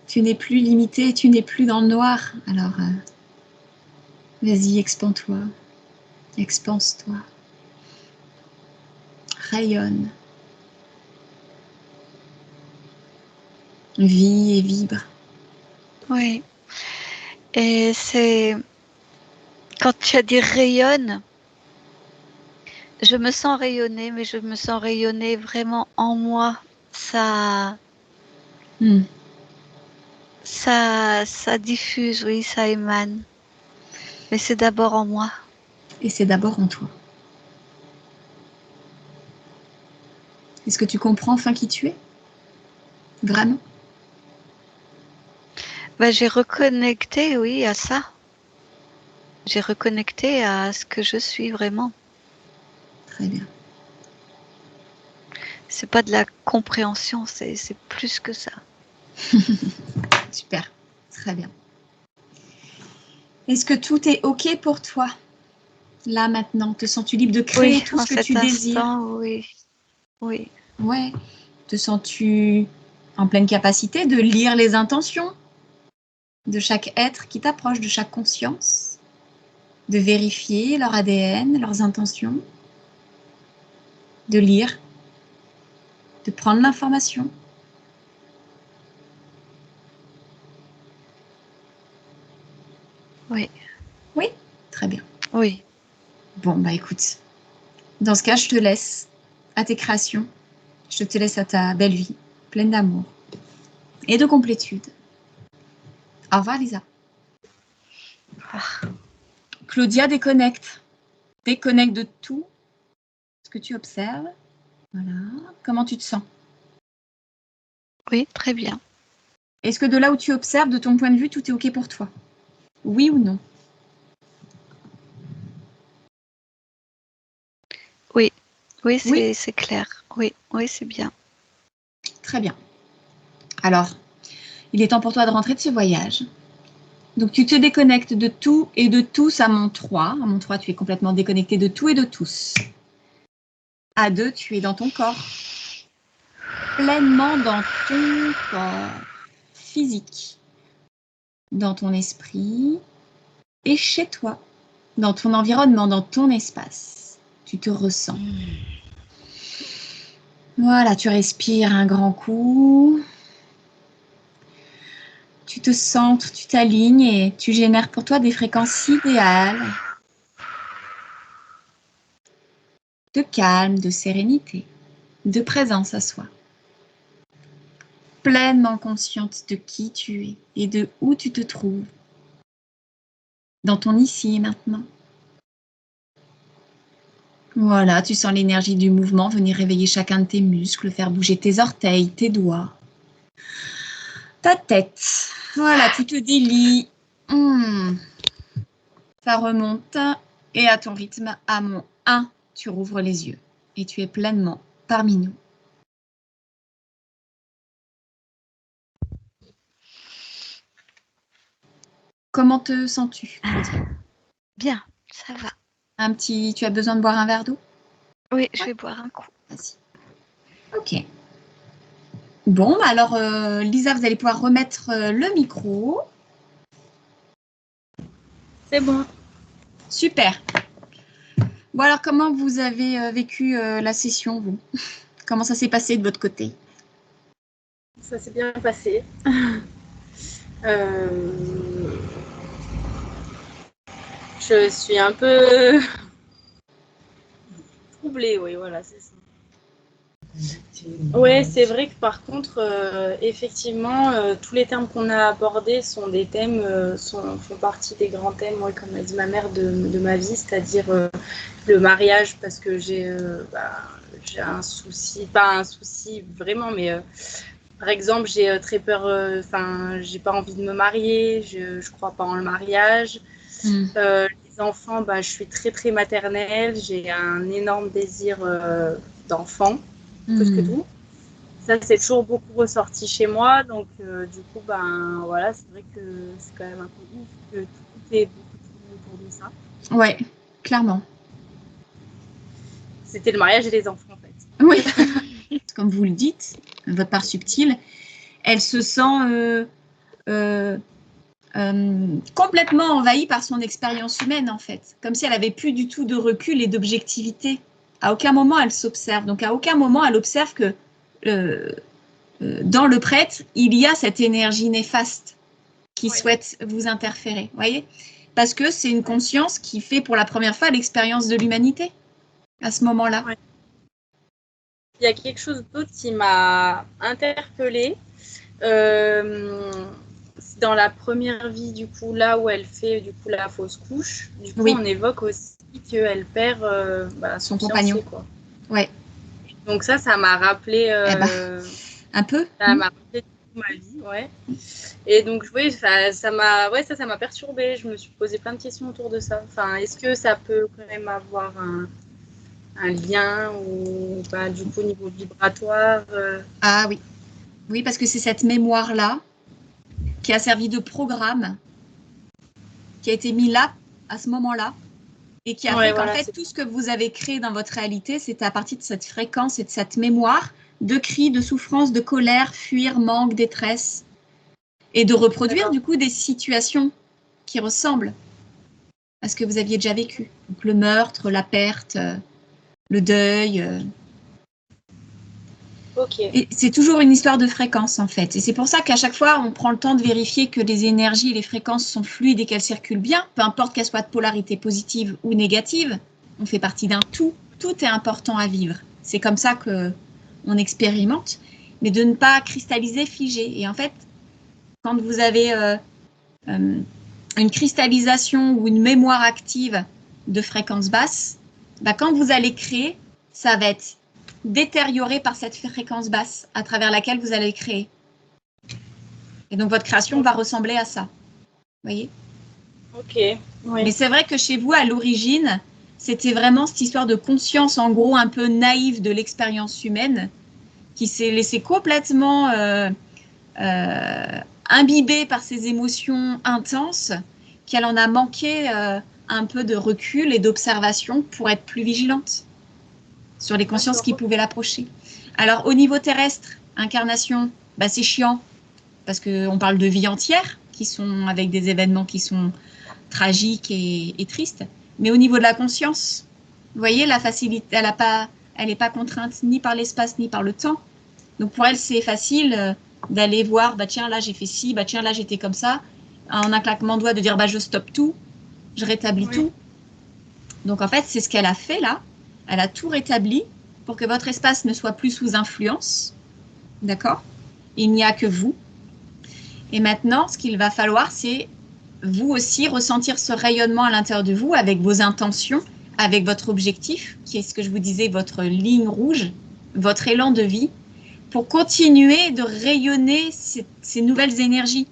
Tu n'es plus limité, tu n'es plus dans le noir. Alors, vas-y, expand-toi, expanse-toi. Rayonne. Vis et vibre. Oui. Et c'est... Quand tu as dit rayonne, je me sens rayonner, mais je me sens rayonner vraiment en moi. Ça diffuse, oui, ça émane. Mais c'est d'abord en moi. Et c'est d'abord en toi. Est-ce que tu comprends enfin qui tu es? Vraiment? Ben, j'ai reconnecté, oui, à ça. J'ai reconnecté à ce que je suis vraiment. Très bien. C'est pas de la compréhension, c'est plus que ça. Super, très bien. Est-ce que tout est OK pour toi? Là, maintenant, te sens-tu libre de créer tout ce que tu désires? Oui, oui. Ouais. Te sens-tu en pleine capacité de lire les intentions de chaque être qui t'approche, de chaque conscience? De vérifier leur ADN, leurs intentions? De lire? De prendre l'information? Oui. Oui? Très bien. Oui. Bon, bah écoute, dans ce cas, je te laisse à tes créations. Je te laisse à ta belle vie, pleine d'amour et de complétude. Au revoir, Lisa. Claudia, déconnecte. Déconnecte de tout ce que tu observes. Voilà. Comment tu te sens? Oui, très bien. Est-ce que de là où tu observes, de ton point de vue, tout est OK pour toi? Oui ou non? Oui, oui, Oui. c'est clair. Oui, oui, c'est bien. Très bien. Alors, il est temps pour toi de rentrer de ce voyage. Donc, tu te déconnectes de tout et de tous à mon 3. À mon 3, tu es complètement déconnecté de tout et de tous. À 2, tu es dans ton corps. Pleinement dans ton corps physique, dans ton esprit et chez toi, dans ton environnement, dans ton espace. Tu te ressens. Voilà, tu respires un grand coup. Tu te centres, tu t'alignes et tu génères pour toi des fréquences idéales de calme, de sérénité, de présence à soi. Pleinement consciente de qui tu es et de où tu te trouves, dans ton ici et maintenant. Voilà, tu sens l'énergie du mouvement venir réveiller chacun de tes muscles, faire bouger tes orteils, tes doigts, ta tête. Voilà, tu te délies. Ça remonte et à ton rythme, à mon 1, tu rouvres les yeux et tu es pleinement parmi nous. Comment te sens-tu, Claudia? Bien, ça va. Tu as besoin de boire un verre d'eau? Oui, je vais boire un coup. Vas-y. Ok. Bon, bah alors, Lisa, vous allez pouvoir remettre le micro. C'est bon. Super. Bon, alors, comment vous avez vécu la session, vous? Comment ça s'est passé de votre côté? Ça s'est bien passé. Je suis un peu troublée, oui, voilà, c'est ça. Ouais, c'est vrai que par contre, effectivement, tous les termes qu'on a abordés sont des thèmes, font partie des grands thèmes, ouais, comme a dit ma mère, de ma vie, c'est-à-dire le mariage, parce que j'ai un souci, pas un souci vraiment, mais par exemple, j'ai très peur, j'ai pas envie de me marier, je crois pas en le mariage. Les enfants, je suis très très maternelle, j'ai un énorme désir d'enfant, plus que tout. Ça, c'est toujours beaucoup ressorti chez moi, donc du coup, voilà, c'est vrai que c'est quand même un peu ouf que tout est beaucoup tourné autour de ça. Ouais, clairement. C'était le mariage et les enfants, en fait. Oui. Comme vous le dites, votre part subtile, elle se sent complètement envahie par son expérience humaine, en fait. Comme si elle n'avait plus du tout de recul et d'objectivité. À aucun moment, elle s'observe. Donc, à aucun moment, elle observe que dans le prêtre, il y a cette énergie néfaste qui souhaite vous interférer. Voyez ? Parce que c'est une conscience qui fait pour la première fois l'expérience de l'humanité à ce moment-là. Ouais. Il y a quelque chose d'autre qui m'a interpellée. Dans la première vie, du coup, là où elle fait du coup la fausse couche, du coup, on évoque aussi qu'elle perd son compagnon. Quoi. Ouais. Donc ça m'a rappelé un peu. Ça m'a rappelé ma vie, ouais. Et donc oui, ça m'a perturbée. Je me suis posé plein de questions autour de ça. Enfin, est-ce que ça peut quand même avoir un lien ou pas du coup au niveau vibratoire Ah oui. Oui, parce que c'est cette mémoire-là qui a servi de programme, qui a été mis là, à ce moment-là, et qui a fait qu'en fait, tout ce que vous avez créé dans votre réalité, c'est à partir de cette fréquence et de cette mémoire de cris, de souffrance, de colère, fuir, manque, détresse, et de reproduire du coup des situations qui ressemblent à ce que vous aviez déjà vécu. Donc le meurtre, la perte, le deuil. Et c'est toujours une histoire de fréquence en fait. Et c'est pour ça qu'à chaque fois, on prend le temps de vérifier que les énergies et les fréquences sont fluides et qu'elles circulent bien, peu importe qu'elles soient de polarité positive ou négative. On fait partie d'un tout. Tout est important à vivre. C'est comme ça qu'on expérimente, mais de ne pas cristalliser, figer. Et en fait, quand vous avez une cristallisation ou une mémoire active de fréquence basse, quand vous allez créer, ça va être détérioré par cette fréquence basse à travers laquelle vous allez créer. Et donc, votre création va ressembler à ça. Vous voyez ? Ok. Oui. Mais c'est vrai que chez vous, à l'origine, c'était vraiment cette histoire de conscience, en gros, un peu naïve de l'expérience humaine qui s'est laissée complètement imbibée par ces émotions intenses, qu'elle en a manqué un peu de recul et d'observation pour être plus vigilante sur les consciences qui pouvaient l'approcher. Alors, au niveau terrestre, incarnation, c'est chiant, parce qu'on parle de vie entière, qui sont avec des événements qui sont tragiques et tristes. Mais au niveau de la conscience, vous voyez, la facilité, elle n'est pas contrainte ni par l'espace ni par le temps. Donc, pour elle, c'est facile d'aller voir, tiens, là, j'ai fait ci, tiens, là, j'étais comme ça. En un claquement de doigts, de dire, je stoppe tout, je rétablis tout. Donc, en fait, c'est ce qu'elle a fait là. Elle a tout rétabli pour que votre espace ne soit plus sous influence. D'accord ? Il n'y a que vous. Et maintenant, ce qu'il va falloir, c'est vous aussi ressentir ce rayonnement à l'intérieur de vous avec vos intentions, avec votre objectif, qui est ce que je vous disais, votre ligne rouge, votre élan de vie, pour continuer de rayonner ces nouvelles énergies,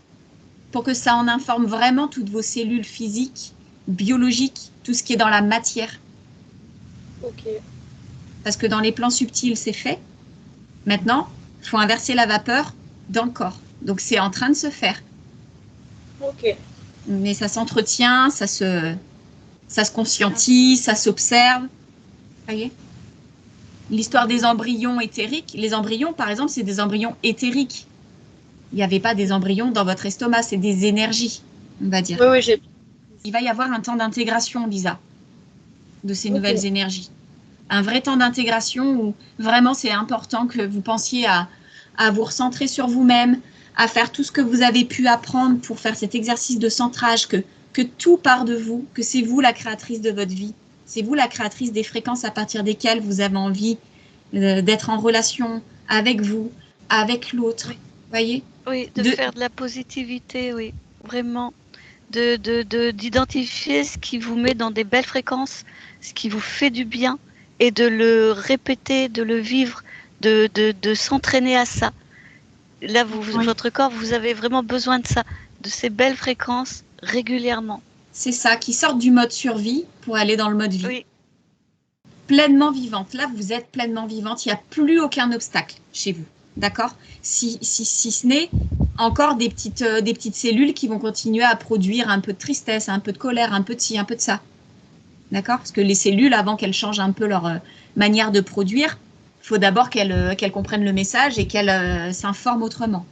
pour que ça en informe vraiment toutes vos cellules physiques, biologiques, tout ce qui est dans la matière. Ok. Parce que dans les plans subtils, c'est fait. Maintenant, il faut inverser la vapeur dans le corps. Donc, c'est en train de se faire. Ok. Mais ça s'entretient, ça se conscientise, ça s'observe. Vous voyez ? L'histoire des embryons éthériques. Les embryons, par exemple, c'est des embryons éthériques. Il n'y avait pas des embryons dans votre estomac, c'est des énergies, on va dire. Oui, Il va y avoir un temps d'intégration, Lisa. de ces nouvelles énergies. Un vrai temps d'intégration où vraiment c'est important que vous pensiez à vous recentrer sur vous-même, à faire tout ce que vous avez pu apprendre pour faire cet exercice de centrage, que tout part de vous, que c'est vous la créatrice de votre vie. C'est vous la créatrice des fréquences à partir desquelles vous avez envie d'être en relation avec vous, avec l'autre. Oui. Voyez ? Oui, de faire de la positivité, oui, vraiment. D'identifier ce qui vous met dans des belles fréquences, ce qui vous fait du bien, et de le répéter, de le vivre, de s'entraîner à ça. Là, votre corps, vous avez vraiment besoin de ça, de ces belles fréquences régulièrement. C'est ça, qui sortent du mode survie pour aller dans le mode vie. Oui. Pleinement vivante. Là, vous êtes pleinement vivante. Il n'y a plus aucun obstacle chez vous. D'accord ? Si ce n'est encore des petites cellules qui vont continuer à produire un peu de tristesse, un peu de colère, un peu de ci, un peu de ça. D'accord ? Parce que les cellules, avant qu'elles changent un peu leur manière de produire, il faut d'abord qu'elles comprennent le message et qu'elles s'informent autrement.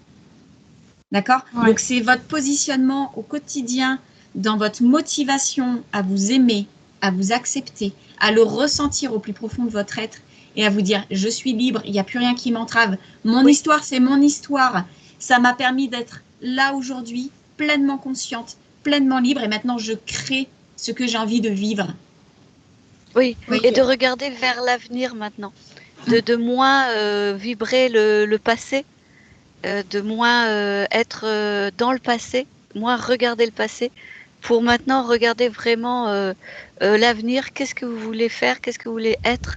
D'accord ? Donc, c'est votre positionnement au quotidien, dans votre motivation à vous aimer, à vous accepter, à le ressentir au plus profond de votre être et à vous dire « je suis libre, il n'y a plus rien qui m'entrave, mon histoire, c'est mon histoire, ça m'a permis d'être là aujourd'hui, pleinement consciente, pleinement libre et maintenant je crée ce que j'ai envie de vivre. » Oui, et de regarder vers l'avenir maintenant, de moins vibrer le passé, de moins être dans le passé, moins regarder le passé, pour maintenant regarder vraiment l'avenir, qu'est-ce que vous voulez faire, qu'est-ce que vous voulez être,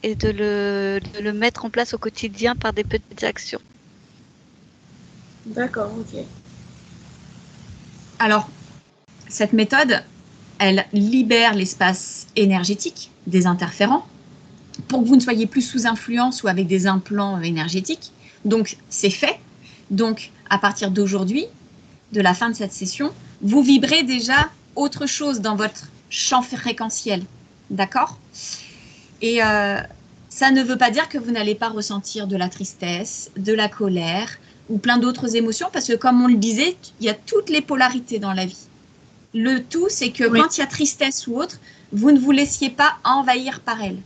et de le mettre en place au quotidien par des petites actions. D'accord, ok. Alors, cette méthode, elle libère l'espace énergétique des interférents pour que vous ne soyez plus sous influence ou avec des implants énergétiques. Donc, c'est fait. Donc, à partir d'aujourd'hui, de la fin de cette session, vous vibrez déjà autre chose dans votre champ fréquentiel. D'accord ? Et ça ne veut pas dire que vous n'allez pas ressentir de la tristesse, de la colère ou plein d'autres émotions, parce que comme on le disait, il y a toutes les polarités dans la vie. Le tout, c'est que quand il y a tristesse ou autre, vous ne vous laissiez pas envahir par elle.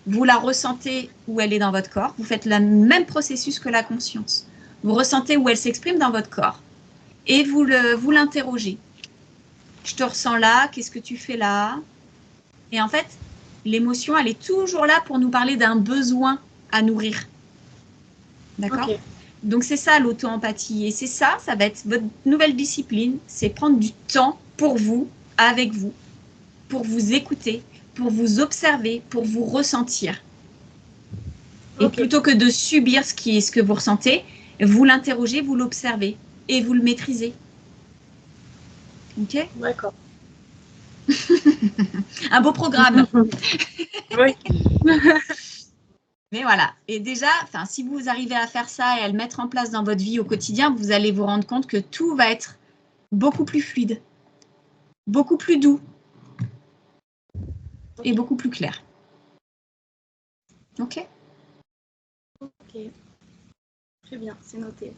Vous la ressentez où elle est dans votre corps. Vous faites le même processus que la conscience. Vous ressentez où elle s'exprime dans votre corps. Et vous l'interrogez. Je te ressens là, qu'est-ce que tu fais là ? Et en fait, l'émotion, elle est toujours là pour nous parler d'un besoin à nourrir. D'accord ? Donc c'est ça l'auto-empathie. Et c'est ça va être votre nouvelle discipline. C'est prendre du temps pour vous, avec vous, pour vous écouter, pour vous observer, pour vous ressentir. Et plutôt que de subir ce que vous ressentez, vous l'interrogez, vous l'observez et vous le maîtrisez. Ok ? D'accord. Un beau programme. Oui. Mais voilà. Et déjà, si vous arrivez à faire ça et à le mettre en place dans votre vie au quotidien, vous allez vous rendre compte que tout va être beaucoup plus fluide, beaucoup plus doux et beaucoup plus clair. Ok ? Ok. Très bien, c'est noté.